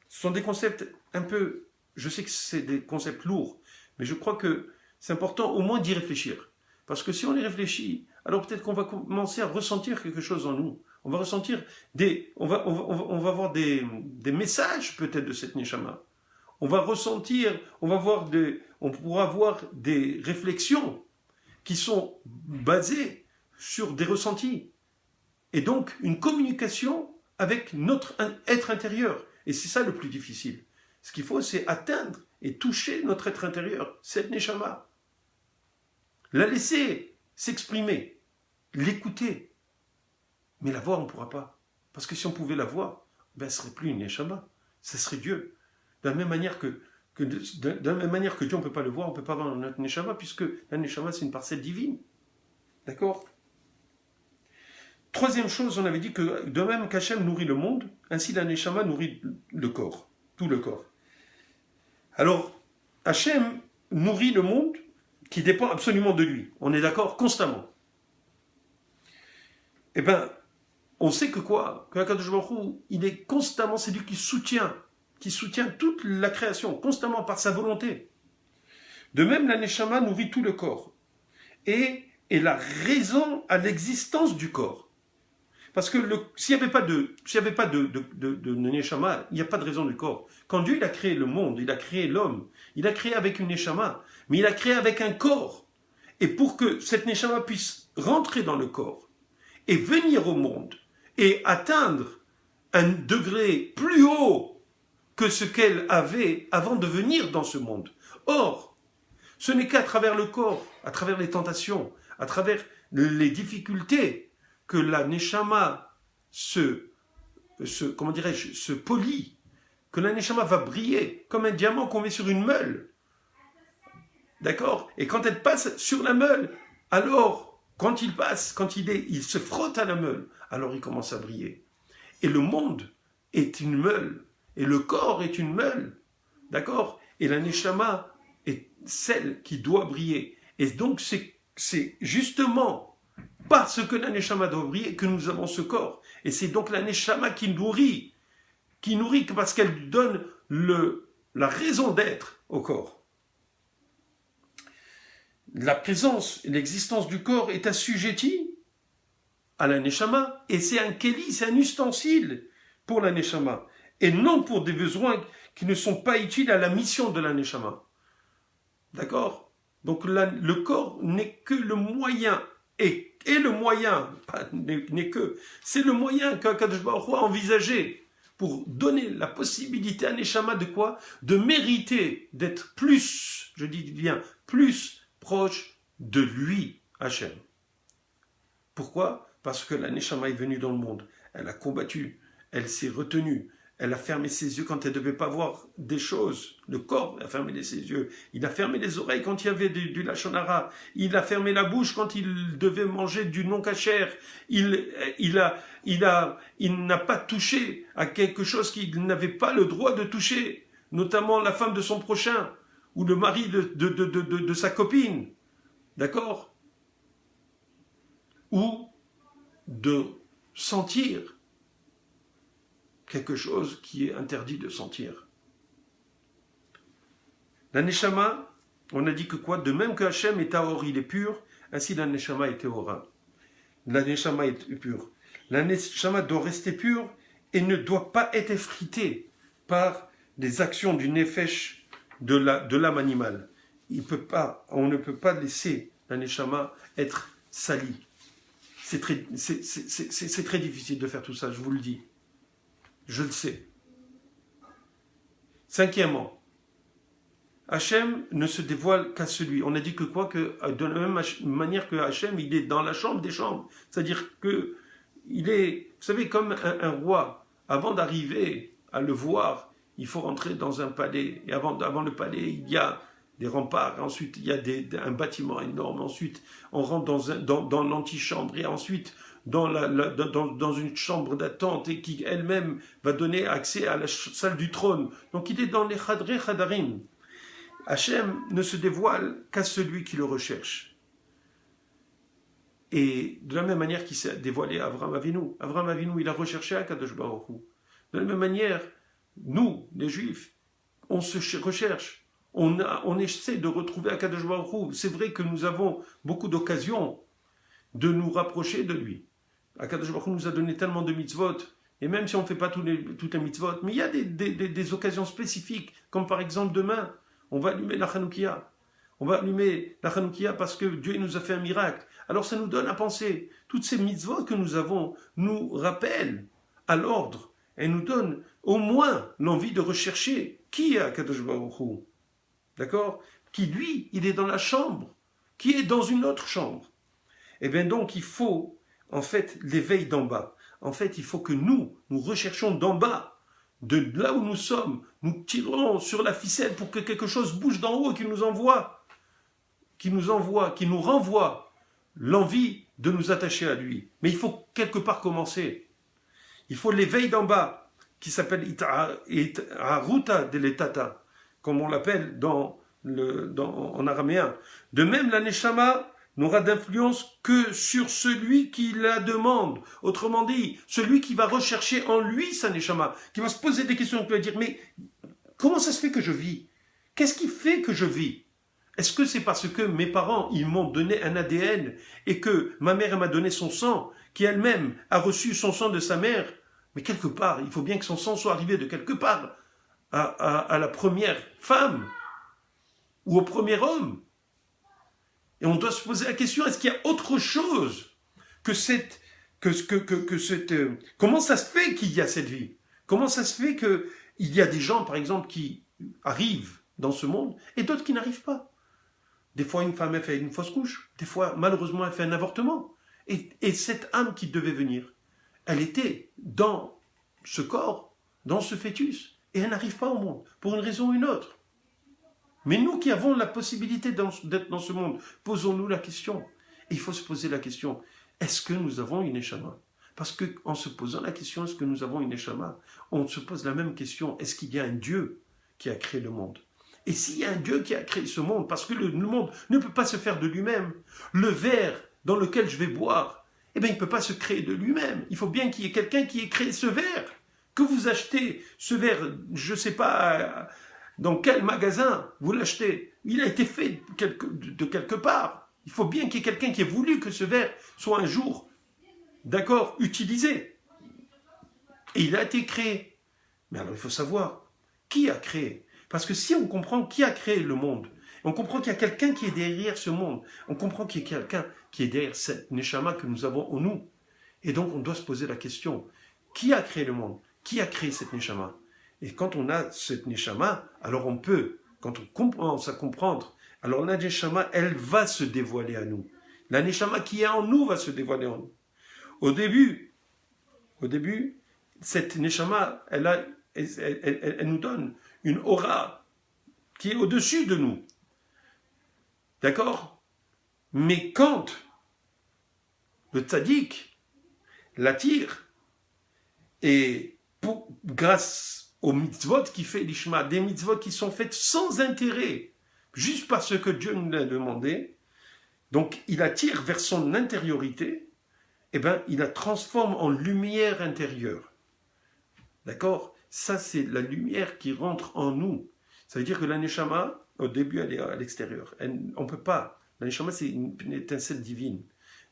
Ce sont des concepts un peu... Je sais que c'est des concepts lourds, mais je crois que c'est important au moins d'y réfléchir. Parce que si on y réfléchit, alors peut-être qu'on va commencer à ressentir quelque chose en nous. On va ressentir on va avoir des messages peut-être de cette Neshama. On va ressentir, on pourra avoir des réflexions qui sont basées sur des ressentis. Et donc, une communication avec notre être intérieur. Et c'est ça le plus difficile. Ce qu'il faut, c'est atteindre et toucher notre être intérieur, cette Neshama. La laisser s'exprimer, l'écouter. Mais la voir, on ne pourra pas. Parce que si on pouvait la voir, ben, ce ne serait plus une Neshama. Ce serait Dieu. De la même manière que Dieu, on ne peut pas le voir, on ne peut pas voir notre Neshama, puisque la Neshama, c'est une parcelle divine. D'accord? Troisième chose, on avait dit que de même qu'Hachem nourrit le monde, ainsi la Neshama nourrit le corps, tout le corps. Alors, Hachem nourrit le monde qui dépend absolument de lui. On est d'accord? Constamment. Eh bien, on sait que quoi? Que HaKadosh Baruch Hu, il est constamment, c'est lui qui soutient toute la création, constamment par sa volonté. De même, la Neshama nourrit tout le corps et est la raison à l'existence du corps. Parce que s'il n'y avait pas de Neshama, il n'y a pas de raison du corps. Quand Dieu il a créé le monde, il a créé l'homme, il a créé avec une Neshama, mais il a créé avec un corps. Et pour que cette Neshama puisse rentrer dans le corps et venir au monde et atteindre un degré plus haut que ce qu'elle avait avant de venir dans ce monde. Or, ce n'est qu'à travers le corps, à travers les tentations, à travers les difficultés, que la Neshama se polit, que la Neshama va briller comme un diamant qu'on met sur une meule. D'accord? Et quand elle passe sur la meule, alors, quand il se frotte à la meule, alors il commence à briller. Et le monde est une meule, et le corps est une meule. D'accord? Et la Neshama est celle qui doit briller. Et donc, c'est justement parce que la Neshama doit briller que nous avons ce corps. Et c'est donc la Neshama qui nourrit parce qu'elle donne la raison d'être au corps. La présence et l'existence du corps est assujettie à la Neshama, et c'est un keli, c'est un ustensile pour la Neshama, et non pour des besoins qui ne sont pas utiles à la mission de la Neshama. D'accord? Donc le corps n'est que le moyen, et le moyen, c'est le moyen qu'Akadosh Baruch Hu a envisagé pour donner la possibilité à Neshama de quoi? De mériter d'être plus, je dis bien, plus proche de lui, Hachem. Pourquoi? Parce que la Neshama est venue dans le monde, elle a combattu, elle s'est retenue, elle a fermé ses yeux quand elle ne devait pas voir des choses. Le corps a fermé ses yeux. Il a fermé les oreilles quand il y avait du lachon hara. Il a fermé la bouche quand il devait manger du non-kasher. Il n'a pas touché à quelque chose qu'il n'avait pas le droit de toucher, notamment la femme de son prochain ou le mari de sa copine. D'accord? Ou de sentir quelque chose qui est interdit de sentir. La Neshama, on a dit que quoi? De même que Hachem est Tahor, il est pur, ainsi la Neshama est Tehora. La Neshama est pure. La Neshama doit rester pure et ne doit pas être effritée par les actions du Nefesh, de l'âme animale. On ne peut pas laisser la neshama être salie. C'est très difficile de faire tout ça, je vous le dis. Je le sais. Cinquièmement, Hachem ne se dévoile qu'à celui. On a dit que quoi? Que de la même manière que Hachem, il est dans la chambre des chambres. C'est-à-dire que il est, vous savez, comme un roi. Avant d'arriver à le voir, il faut rentrer dans un palais. Et avant le palais, il y a des remparts. Ensuite, il y a un bâtiment énorme. Ensuite, on rentre dans l'antichambre. Et ensuite, dans une chambre d'attente et qui elle-même va donner accès à la salle du trône. Donc, il est dans les Khadarim. Hachem ne se dévoile qu'à celui qui le recherche. Et de la même manière qu'il s'est dévoilé à Avraham Avinu. Avraham Avinu, il a recherché Akadosh Baruch Hu. De la même manière, nous, les Juifs, on se recherche. On essaie de retrouver Akadosh Baruch Hu. C'est vrai que nous avons beaucoup d'occasions de nous rapprocher de lui. Akadosh Baruch Hu nous a donné tellement de mitzvot. Et même si on ne fait pas toutes les mitzvot, mais il y a des occasions spécifiques, comme par exemple demain, on va allumer la Hanoukia. On va allumer la Hanoukia parce que Dieu nous a fait un miracle. Alors ça nous donne à penser. Toutes ces mitzvot que nous avons nous rappellent à l'ordre et nous donnent au moins l'envie de rechercher qui est Akadosh Baruch Hu. D'accord? Qui lui, il est dans la chambre, qui est dans une autre chambre. Et bien donc il faut en fait l'éveil d'en bas. En fait il faut que nous recherchions d'en bas. De là où nous sommes, nous tirons sur la ficelle pour que quelque chose bouge d'en haut et qu'il nous renvoie l'envie de nous attacher à lui. Mais il faut quelque part commencer. Il faut l'éveil d'en bas, qui s'appelle It'aruta de l'Etata, comme on l'appelle en araméen. De même, la Neshama n'aura d'influence que sur celui qui la demande. Autrement dit, celui qui va rechercher en lui sa Neshama, qui va se poser des questions, qui va dire, mais comment ça se fait que je vis? Qu'est-ce qui fait que je vis? Est-ce que c'est parce que mes parents, ils m'ont donné un ADN et que ma mère m'a donné son sang, qui elle-même a reçu son sang de sa mère? Mais quelque part, il faut bien que son sang soit arrivé de quelque part à la première femme ou au premier homme. Et on doit se poser la question, est-ce qu'il y a autre chose que cette... comment ça se fait qu'il y a cette vie? Comment ça se fait qu'il y a des gens, par exemple, qui arrivent dans ce monde et d'autres qui n'arrivent pas? Des fois, une femme, elle fait une fausse couche. Des fois, malheureusement, elle fait un avortement. Et cette âme qui devait venir, elle était dans ce corps, dans ce fœtus, et elle n'arrive pas au monde, pour une raison ou une autre. Mais nous qui avons la possibilité d'être dans ce monde, posons-nous la question. Et il faut se poser la question, est-ce que nous avons une Neshama? Parce qu'en se posant la question, est-ce que nous avons une Neshama, on se pose la même question, est-ce qu'il y a un Dieu qui a créé le monde? Et s'il y a un Dieu qui a créé ce monde, parce que le monde ne peut pas se faire de lui-même, le verre dans lequel je vais boire, eh bien il ne peut pas se créer de lui-même. Il faut bien qu'il y ait quelqu'un qui ait créé ce verre. Que vous achetez ce verre, je ne sais pas dans quel magasin vous l'achetez, il a été fait de quelque part. Il faut bien qu'il y ait quelqu'un qui ait voulu que ce verre soit un jour, d'accord, utilisé. Et il a été créé. Mais alors il faut savoir qui a créé. Parce que si on comprend qui a créé le monde, on comprend qu'il y a quelqu'un qui est derrière ce monde, on comprend qu'il y a quelqu'un qui est derrière cette Neshama que nous avons en nous. Et donc on doit se poser la question, qui a créé le monde? Qui a créé cette Neshama? Et quand on a cette Neshama, alors on peut, quand on commence à comprendre, alors la Neshama, elle va se dévoiler à nous. La Neshama qui est en nous va se dévoiler en nous. Au début, cette Neshama, elle nous donne une aura qui est au-dessus de nous. D'accord? Mais quand le tzaddik l'attire, et grâce aux mitzvot qui fait l'ishma, des mitzvot qui sont faites sans intérêt, juste parce que Dieu nous l'a demandé, donc il attire vers son intériorité, et bien il la transforme en lumière intérieure. D'accord? Ça, c'est la lumière qui rentre en nous. Ça veut dire que la Neshama, au début, elle est à l'extérieur. On ne peut pas. La Neshama, c'est une étincelle divine.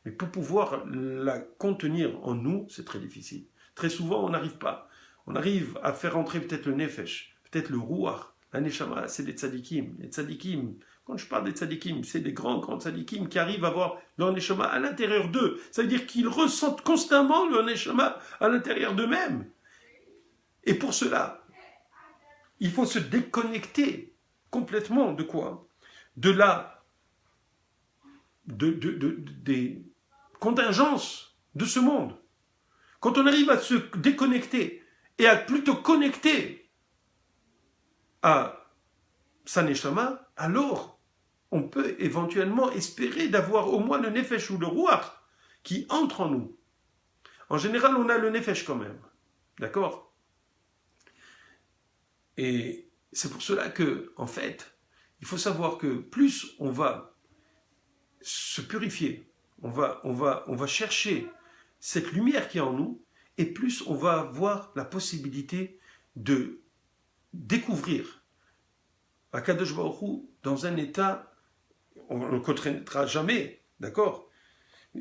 Mais pour pouvoir la contenir en nous, c'est très difficile. Très souvent, on n'arrive pas. On arrive à faire entrer peut-être le Nefesh, peut-être le Ruach, Un neshama, c'est des tzadikim. Les tzadikim, quand je parle des tzadikim, c'est des grands tzadikim qui arrivent à avoir leur neshama à l'intérieur d'eux. Ça veut dire qu'ils ressentent constamment leur neshama à l'intérieur d'eux-mêmes. Et pour cela, il faut se déconnecter complètement de quoi? Des contingences de ce monde. Quand on arrive à se déconnecter et à plutôt connecter à sa neshama, alors on peut éventuellement espérer d'avoir au moins le nefesh ou le ruach qui entre en nous. En général, on a le nefesh quand même. D'accord? Et c'est pour cela que, en fait, il faut savoir que plus on va se purifier, on va chercher cette lumière qui est en nous, et plus on va avoir la possibilité de découvrir Akadosh Baruch Hu dans un état, on ne le connaîtra jamais, d'accord?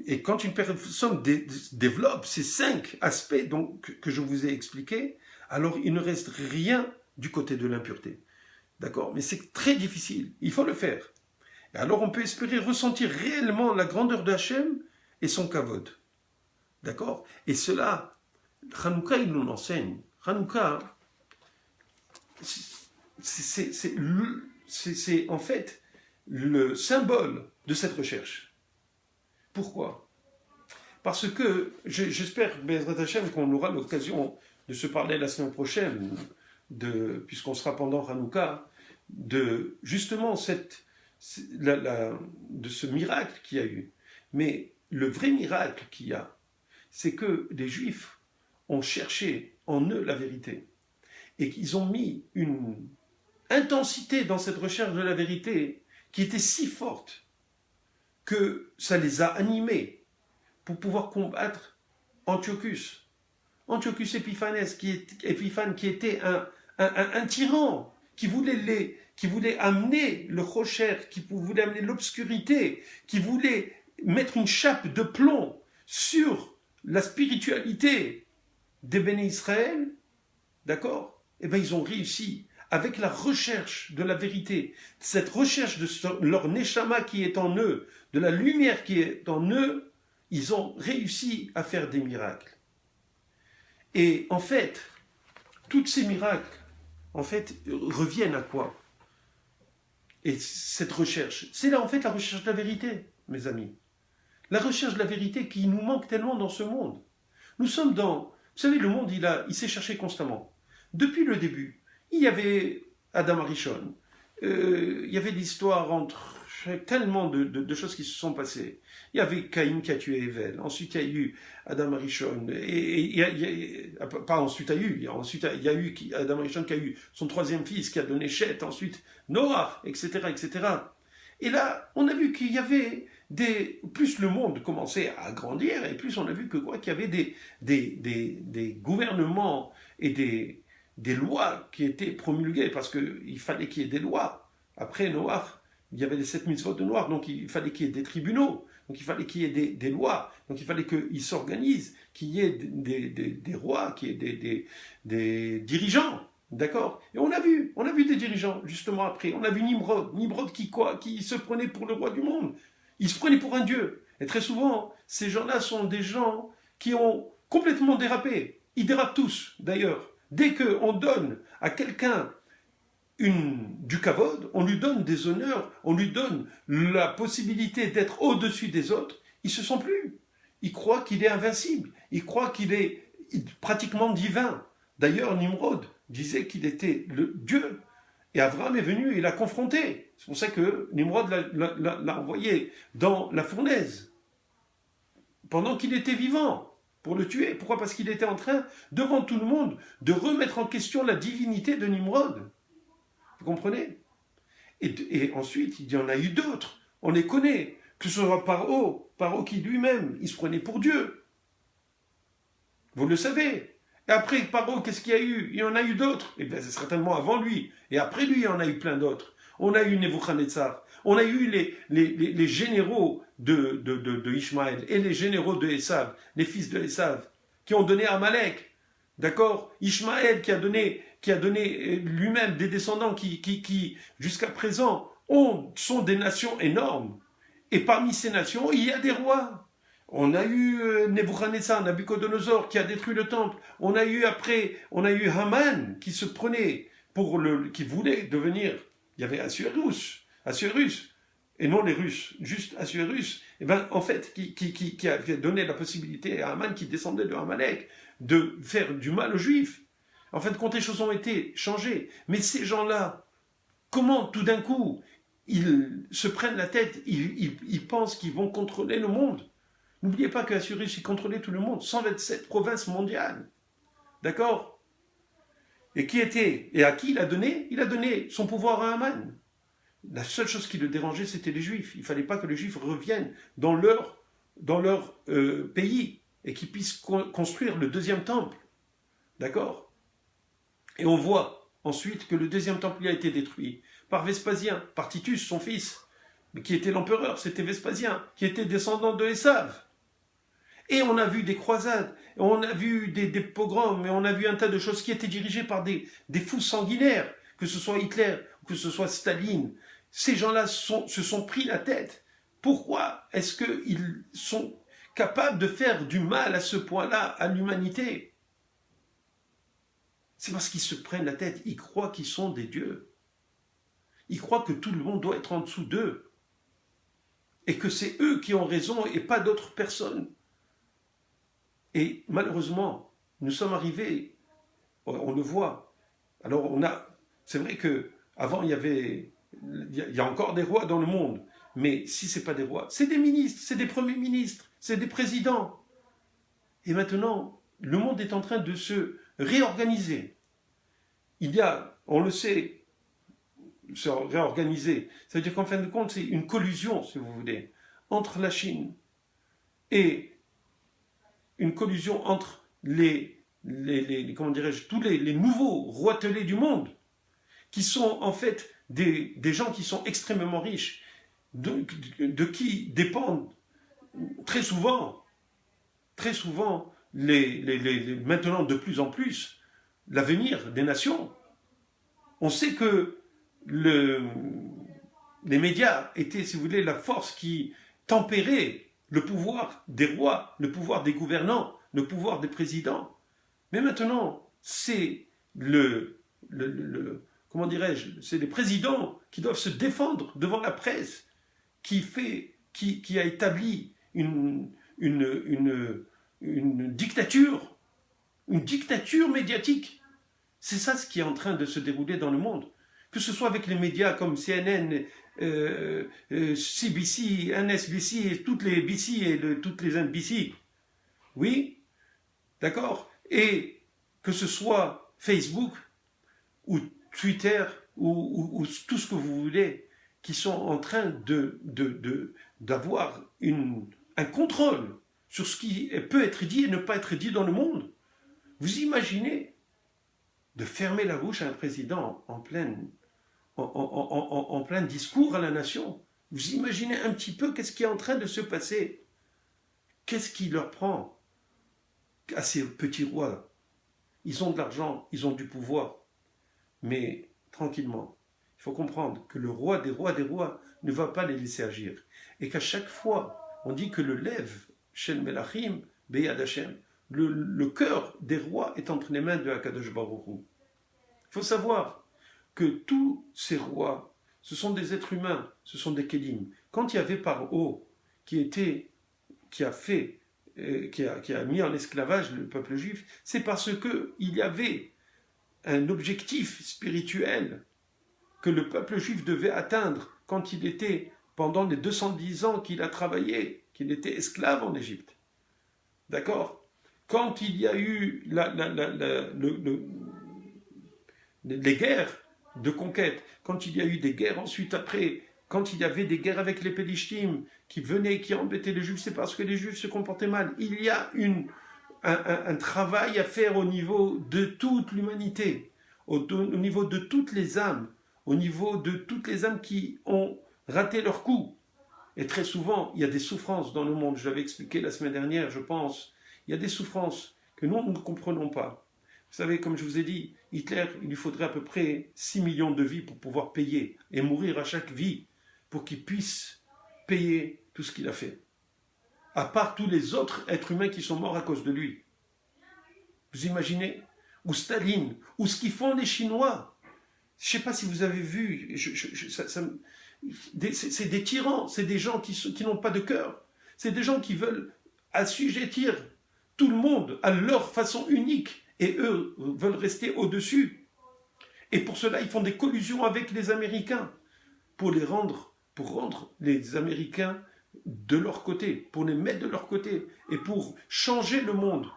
Et quand une personne développe ces 5 aspects donc, que je vous ai expliqués, alors il ne reste rien du côté de l'impureté. D'accord? Mais c'est très difficile, il faut le faire. Et alors on peut espérer ressentir réellement la grandeur de Hachem et son kavod. D'accord? Et cela, Hanouka, il nous l'enseigne. Hanouka, c'est en fait le symbole de cette recherche. Pourquoi? Parce que, j'espère, Bezrat Hachem, qu'on aura l'occasion de se parler la semaine prochaine, puisqu'on sera pendant Hanouka, de justement de ce miracle qu'il y a eu. Mais le vrai miracle qu'il y a, c'est que les Juifs ont cherché en eux la vérité. Et qu'ils ont mis une intensité dans cette recherche de la vérité qui était si forte que ça les a animés pour pouvoir combattre Antiochus. Antiochus Épiphanes, qui était un tyran, qui voulait amener le rocher, qui voulait amener l'obscurité, qui voulait mettre une chape de plomb sur la spiritualité des Béné Israël, d'accord? Eh bien, ils ont réussi, avec la recherche de la vérité, cette recherche de leur neshama qui est en eux, de la lumière qui est en eux, ils ont réussi à faire des miracles. Et en fait, tous ces miracles, en fait, reviennent à quoi? Et cette recherche, c'est là, en fait, la recherche de la vérité, mes amis. La recherche de la vérité qui nous manque tellement dans ce monde. Nous sommes dans... Vous savez, le monde, il s'est cherché constamment. Depuis le début, il y avait Adam Arishon, il y avait l'histoire entre tellement de choses qui se sont passées. Il y avait Caïn qui a tué Evel, ensuite il y a eu Adam Arishon, pas ensuite il y a eu Adam Arishon qui a eu son 3e fils, qui a donné Chet, ensuite Noach, etc., etc. Et là, on a vu qu'il y avait plus le monde commençait à grandir, et plus on a vu qu'il y avait des gouvernements et des lois qui étaient promulguées, parce qu'il fallait qu'il y ait des lois. Après Noach, il y avait les 7 mitzvot de Noach, donc il fallait qu'il y ait des tribunaux, donc il fallait qu'il y ait des lois, donc il fallait qu'ils s'organisent, qu'il y ait des rois, qu'il y ait des dirigeants. D'accord? Et on a vu des dirigeants, justement après. On a vu Nimrod qui se prenait pour le roi du monde. Il se prenait pour un dieu. Et très souvent, ces gens-là sont des gens qui ont complètement dérapé. Ils dérapent tous, d'ailleurs. Dès qu'on donne à quelqu'un du kavod, on lui donne des honneurs, on lui donne la possibilité d'être au-dessus des autres, il ne se sent plus. Il croit qu'il est invincible. Il croit qu'il est pratiquement divin. D'ailleurs, Nimrod disait qu'il était le Dieu. Et Abraham est venu et l'a confronté. C'est pour ça que Nimrod l'a envoyé dans la fournaise pendant qu'il était vivant pour le tuer. Pourquoi? Parce qu'il était en train, devant tout le monde, de remettre en question la divinité de Nimrod. Vous comprenez? Et ensuite, il y en a eu d'autres. On les connaît. Que ce soit Paro qui lui-même, il se prenait pour Dieu. Vous le savez. Et après, Paro, qu'est-ce qu'il y a eu? Il y en a eu d'autres. Et bien, c'est certainement avant lui. Et après lui, il y en a eu plein d'autres. On a eu Nebuchadnezzar. On a eu les généraux de Ishmaël et les généraux de Esav, les fils de Esav, qui ont donné Amalek. D'accord? Ishmaël qui a donné qui a donné lui-même des descendants qui jusqu'à présent, sont des nations énormes. Et parmi ces nations, il y a des rois. On a eu Nebuchadnezzar, Nabucodonosor, qui a détruit le temple. On a eu Haman, qui se prenait qui voulait devenir, il y avait Assuérus, et non les Russes, juste Assuérus, et ben, en fait, qui a donné la possibilité à Haman, qui descendait de Amalek, de faire du mal aux Juifs. En fait, quand les choses ont été changées, mais ces gens-là, comment tout d'un coup, ils se prennent la tête, ils pensent qu'ils vont contrôler le monde. N'oubliez pas qu'Assuérus, il contrôlait tout le monde, 127 provinces mondiales. D'accord? Et à qui il a donné? Il a donné son pouvoir à Haman. La seule chose qui le dérangeait, c'était les Juifs. Il ne fallait pas que les Juifs reviennent dans leur pays et qu'ils puissent construire le deuxième temple. D'accord? Et on voit ensuite que le deuxième temple a été détruit par Vespasien, par Titus, son fils, mais qui était l'empereur, c'était Vespasien, qui était descendant de Esav. Et on a vu des croisades, on a vu des pogroms, et on a vu un tas de choses qui étaient dirigées par des fous sanguinaires, que ce soit Hitler, que ce soit Staline. Ces gens-là se sont pris la tête. Pourquoi est-ce qu'ils sont capables de faire du mal à ce point-là à l'humanité? C'est parce qu'ils se prennent la tête, ils croient qu'ils sont des dieux. Ils croient que tout le monde doit être en dessous d'eux. Et que c'est eux qui ont raison et pas d'autres personnes. Et malheureusement, nous sommes arrivés, on le voit. Alors c'est vrai qu'avant il y a encore des rois dans le monde, mais si ce n'est pas des rois, c'est des ministres, c'est des premiers ministres, c'est des présidents. Et maintenant, le monde est en train de se réorganiser. Il y a, on le sait, se réorganiser. Ça veut dire qu'en fin de compte, c'est une collusion, si vous voulez, entre la Chine et une collusion entre comment dirais-je, tous les nouveaux roitelets du monde, qui sont en fait des gens qui sont extrêmement riches, de qui dépendent très souvent, maintenant de plus en plus, l'avenir des nations. On sait que les médias étaient, si vous voulez, la force qui tempérait le pouvoir des rois, le pouvoir des gouvernants, le pouvoir des présidents. Mais maintenant, c'est comment dirais-je, c'est les présidents qui doivent se défendre devant la presse, qui a établi une dictature médiatique. C'est ça ce qui est en train de se dérouler dans le monde. Que ce soit avec les médias comme CNN, CBC, NSBC et toutes les BC et toutes les NBC. Oui, d'accord. Et que ce soit Facebook ou Twitter ou tout ce que vous voulez, qui sont en train d'avoir un contrôle sur ce qui peut être dit et ne pas être dit dans le monde. Vous imaginez de fermer la bouche à un président en plein discours à la nation? Vous imaginez un petit peu qu'est-ce qui est en train de se passer? Qu'est-ce qui leur prend à ces petits rois? Ils ont de l'argent, ils ont du pouvoir. Mais tranquillement, il faut comprendre que le roi des rois ne va pas les laisser agir. Et qu'à chaque fois, on dit que le lève, Shel Melachim, Beyad Hashem, le cœur des rois est entre les mains de Akadosh Baruch Hu. Il faut savoir que tous ces rois, ce sont des êtres humains, ce sont des kélim. Quand il y avait Paro qui a mis en esclavage le peuple juif, c'est parce qu'il y avait un objectif spirituel que le peuple juif devait atteindre quand il était, pendant les 210 ans qu'il a travaillé, qu'il était esclave en Égypte. D'accord? Quand il y a eu les guerres de conquête, quand il y a eu des guerres ensuite après, quand il y avait des guerres avec les Pélishtim qui venaient, qui embêtaient les Juifs, c'est parce que les Juifs se comportaient mal. Il y a un travail à faire au niveau de toute l'humanité, au niveau de toutes les âmes, au niveau de toutes les âmes qui ont raté leur coup. Et très souvent, il y a des souffrances dans le monde. Je l'avais expliqué la semaine dernière, je pense. Il y a des souffrances que nous ne comprenons pas. savez, comme je vous ai dit, Hitler, il lui faudrait à peu près 6 millions de vies pour pouvoir payer et mourir à chaque vie pour qu'il puisse payer tout ce qu'il a fait. À part tous les autres êtres humains qui sont morts à cause de lui. Vous imaginez? Ou Staline, ou ce qu'ils font les Chinois. Je ne sais pas si vous avez vu, c'est des tyrans, c'est des gens qui n'ont pas de cœur. C'est des gens qui veulent assujettir tout le monde à leur façon unique. Et eux veulent rester au-dessus. Et pour cela, ils font des collusions avec les Américains pour rendre les Américains de leur côté, pour les mettre de leur côté et pour changer le monde,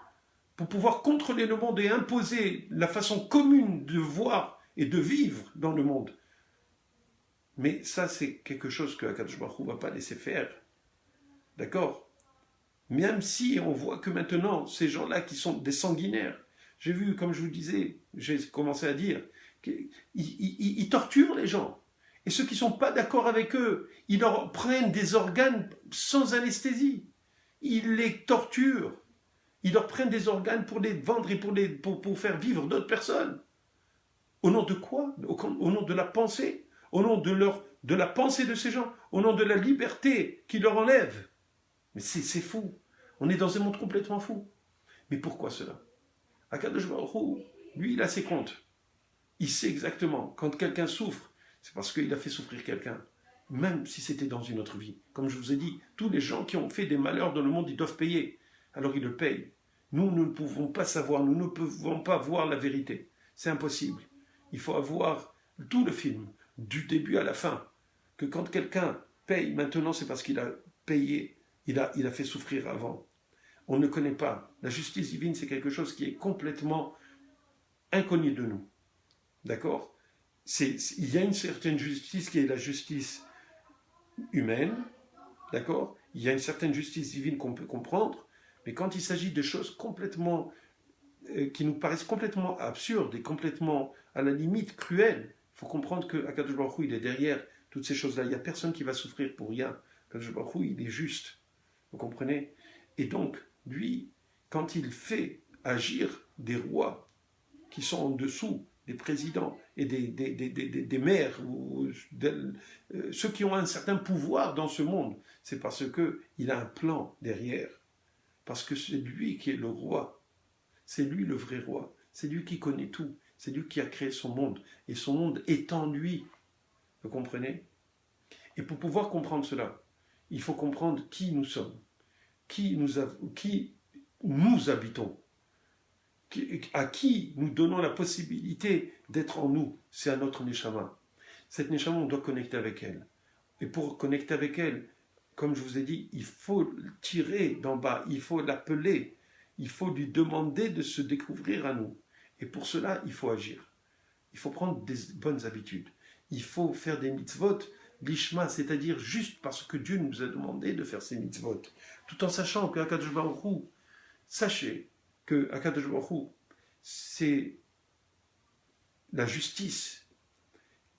pour pouvoir contrôler le monde et imposer la façon commune de voir et de vivre dans le monde. Mais ça, c'est quelque chose que Akadosh Baruch Hu ne va pas laisser faire. D'accord? Même si on voit que maintenant, ces gens-là qui sont des sanguinaires, j'ai vu, comme je vous disais, j'ai commencé à dire, qu'ils torturent les gens. Et ceux qui ne sont pas d'accord avec eux, ils leur prennent des organes sans anesthésie. Ils les torturent. Ils leur prennent des organes pour les vendre et pour faire vivre d'autres personnes. Au nom de quoi? Au nom de la pensée? Au nom de la pensée de ces gens? Au nom de la liberté qu'ils leur enlèvent? Mais c'est fou. On est dans un monde complètement fou. Mais pourquoi cela? Akadosh Baruch Hu, lui, il a ses comptes. Il sait exactement, quand quelqu'un souffre, c'est parce qu'il a fait souffrir quelqu'un. Même si c'était dans une autre vie. Comme je vous ai dit, tous les gens qui ont fait des malheurs dans le monde, ils doivent payer. Alors ils le payent. Nous ne pouvons pas savoir, nous ne pouvons pas voir la vérité. C'est impossible. Il faut avoir tout le film, du début à la fin. Que quand quelqu'un paye, maintenant c'est parce qu'il a payé, il a fait souffrir avant. On ne connaît pas. La justice divine, c'est quelque chose qui est complètement inconnu de nous. D'accord? Il y a une certaine justice qui est la justice humaine. D'accord? Il y a une certaine justice divine qu'on peut comprendre. Mais quand il s'agit de choses complètement qui nous paraissent complètement absurdes et complètement, à la limite, cruelles, il faut comprendre que Akadosh Baruch Hu, il est derrière toutes ces choses-là. Il n'y a personne qui va souffrir pour rien. Akadosh Baruch Hu, il est juste. Vous comprenez? Et donc, lui, quand il fait agir des rois qui sont en dessous des présidents et des maires, ou ceux qui ont un certain pouvoir dans ce monde, c'est parce qu'il a un plan derrière. Parce que c'est lui qui est le roi. C'est lui le vrai roi. C'est lui qui connaît tout. C'est lui qui a créé son monde. Et son monde est en lui. Vous comprenez? Et pour pouvoir comprendre cela, il faut comprendre qui nous sommes. Qui nous habitons. À qui nous donnons la possibilité d'être en nous. C'est à notre Neshama. Cette Neshama, on doit connecter avec elle. Et pour connecter avec elle, comme je vous ai dit, il faut tirer d'en bas, il faut l'appeler, il faut lui demander de se découvrir à nous. Et pour cela, il faut agir. Il faut prendre des bonnes habitudes. Il faut faire des mitzvot, l'ishma, c'est-à-dire juste parce que Dieu nous a demandé de faire ces mitzvot. Tout en sachant que Akadosh Baruch Hu, sachez que Akadosh Baruch Hu, c'est la justice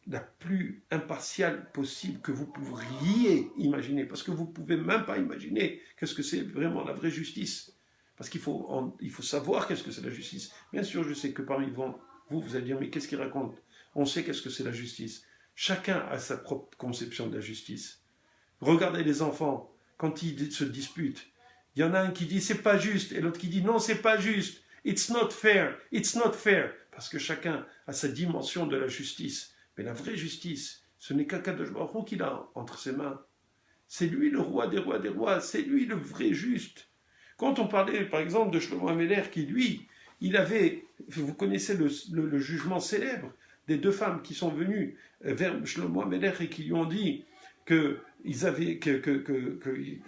la plus impartiale possible que vous pourriez imaginer, parce que vous ne pouvez même pas imaginer qu'est-ce que c'est vraiment la vraie justice. Parce qu'il faut savoir qu'est-ce que c'est la justice. Bien sûr, je sais que parmi vous allez dire, mais qu'est-ce qu'il raconte? On sait qu'est-ce que c'est la justice. Chacun a sa propre conception de la justice. Regardez les enfants, quand ils se disputent, il y en a un qui dit c'est pas juste, et l'autre qui dit non, c'est pas juste. It's not fair, it's not fair. Parce que chacun a sa dimension de la justice. Mais la vraie justice, ce n'est qu'Akadosh Baruch Hu qu'il a entre ses mains. C'est lui le roi des rois des rois, c'est lui le vrai juste. Quand on parlait par exemple de Shlomo HaMelech qui lui, il avait, vous connaissez le jugement célèbre des deux femmes qui sont venues vers Shlomo HaMelech et qui lui ont dit que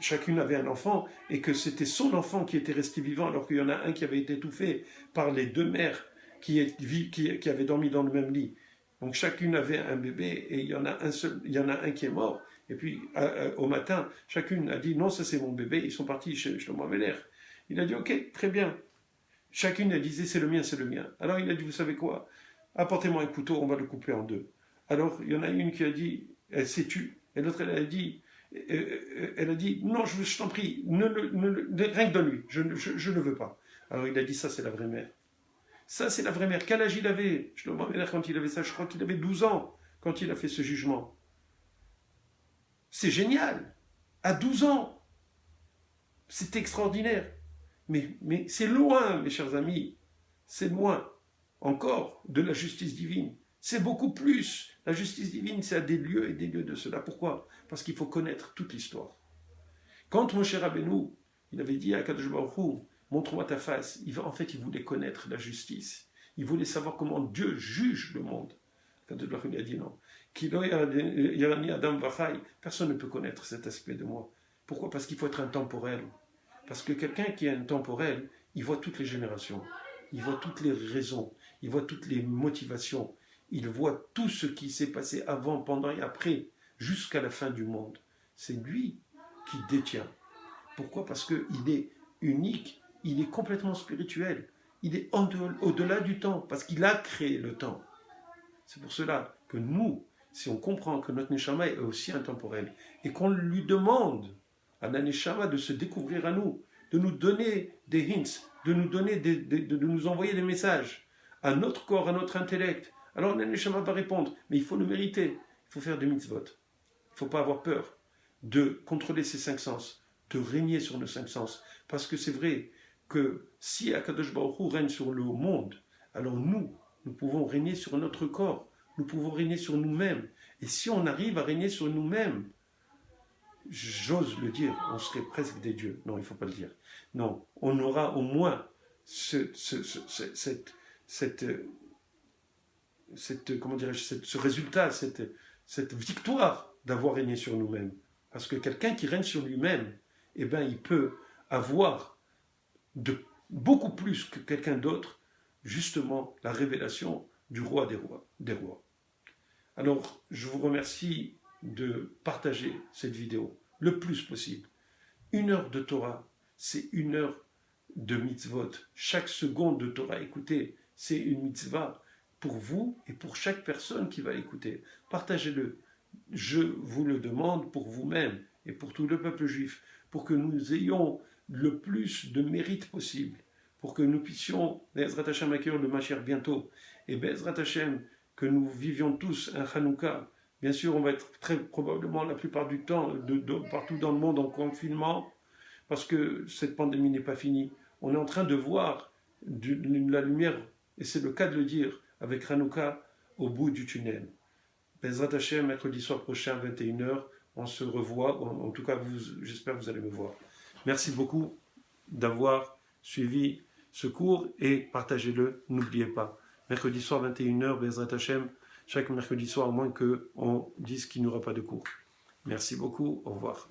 chacune avait un enfant et que c'était son enfant qui était resté vivant alors qu'il y en a un qui avait été étouffé par les deux mères qui avaient dormi dans le même lit. Donc chacune avait un bébé et il y en a un qui est mort. Et puis au matin, chacune a dit non, ça c'est mon bébé. Ils sont partis chez Shlomo HaMelech. Il a dit ok, très bien. Chacune elle disait c'est le mien, c'est le mien. Alors il a dit vous savez quoi? Apportez-moi un couteau, on va le couper en deux. Alors il y en a une qui a dit elle s'est tue. Et l'autre elle a dit non, je t'en prie, rien que donne-lui, je ne veux pas. Alors il a dit ça c'est la vraie mère. Ça, c'est la vraie mère. Quel âge il avait? Je le demande quand il avait ça, je crois qu'il avait 12 ans quand il a fait ce jugement. C'est génial. À 12 ans. C'est extraordinaire. Mais c'est loin, mes chers amis. C'est loin encore de la justice divine. C'est beaucoup plus. La justice divine, c'est à des lieux et des lieux de cela. Pourquoi? Parce qu'il faut connaître toute l'histoire. Quand Moshe Rabbeinu, il avait dit à Kadosh Baruch Hu, montre-moi ta face, en fait, il voulait connaître la justice. Il voulait savoir comment Dieu juge le monde. Kadosh Baruch Hu a dit non. Personne ne peut connaître cet aspect de moi. Pourquoi? Parce qu'il faut être intemporel. Parce que quelqu'un qui est intemporel, il voit toutes les générations, il voit toutes les raisons, il voit toutes les motivations, il voit tout ce qui s'est passé avant, pendant et après, jusqu'à la fin du monde. C'est lui qui détient. Pourquoi? Parce qu'il est unique, il est complètement spirituel, il est au-delà du temps, parce qu'il a créé le temps. C'est pour cela que nous, si on comprend que notre Neshama est aussi intemporel, et qu'on lui demande à la Neshama de se découvrir à nous, de nous donner des hints, de nous envoyer des messages à notre corps, à notre intellect, alors la Neshama va répondre, mais il faut le mériter, il faut faire des mitzvot, il ne faut pas avoir peur de contrôler ces 5 sens, de régner sur nos 5 sens, parce que c'est vrai que si Akadosh Baruch Hu règne sur le monde, alors nous pouvons régner sur notre corps, nous pouvons régner sur nous-mêmes, et si on arrive à régner sur nous-mêmes, j'ose le dire, on serait presque des dieux. Non, il ne faut pas le dire. Non, on aura au moins ce résultat, cette victoire d'avoir régné sur nous-mêmes. Parce que quelqu'un qui règne sur lui-même, eh ben, il peut avoir beaucoup plus que quelqu'un d'autre, justement, la révélation du roi des rois. Alors, je vous remercie de partager cette vidéo le plus possible. 1 heure de Torah, c'est 1 heure de mitzvot. Chaque seconde de Torah écoutée, c'est une mitzvah pour vous et pour chaque personne qui va écouter. Partagez-le. Je vous le demande pour vous-même et pour tout le peuple juif, pour que nous ayons le plus de mérite possible, pour que nous puissions, Be'ezrat Hashem, accueillir le Mashiach bientôt, et Be'ezrat Hashem, que nous vivions tous un Hanouka. Bien sûr, on va être très probablement la plupart du temps, partout dans le monde, en confinement, parce que cette pandémie n'est pas finie. On est en train de voir la lumière, et c'est le cas de le dire, avec Hanouka au bout du tunnel. Be'ezrat Hashem, mercredi soir prochain, 21h, on se revoit. En tout cas, j'espère que vous allez me voir. Merci beaucoup d'avoir suivi ce cours et partagez-le, n'oubliez pas. Mercredi soir, 21h, Be'ezrat Hashem, chaque mercredi soir, à moins qu'on dise qu'il n'y aura pas de cours. Merci beaucoup, au revoir.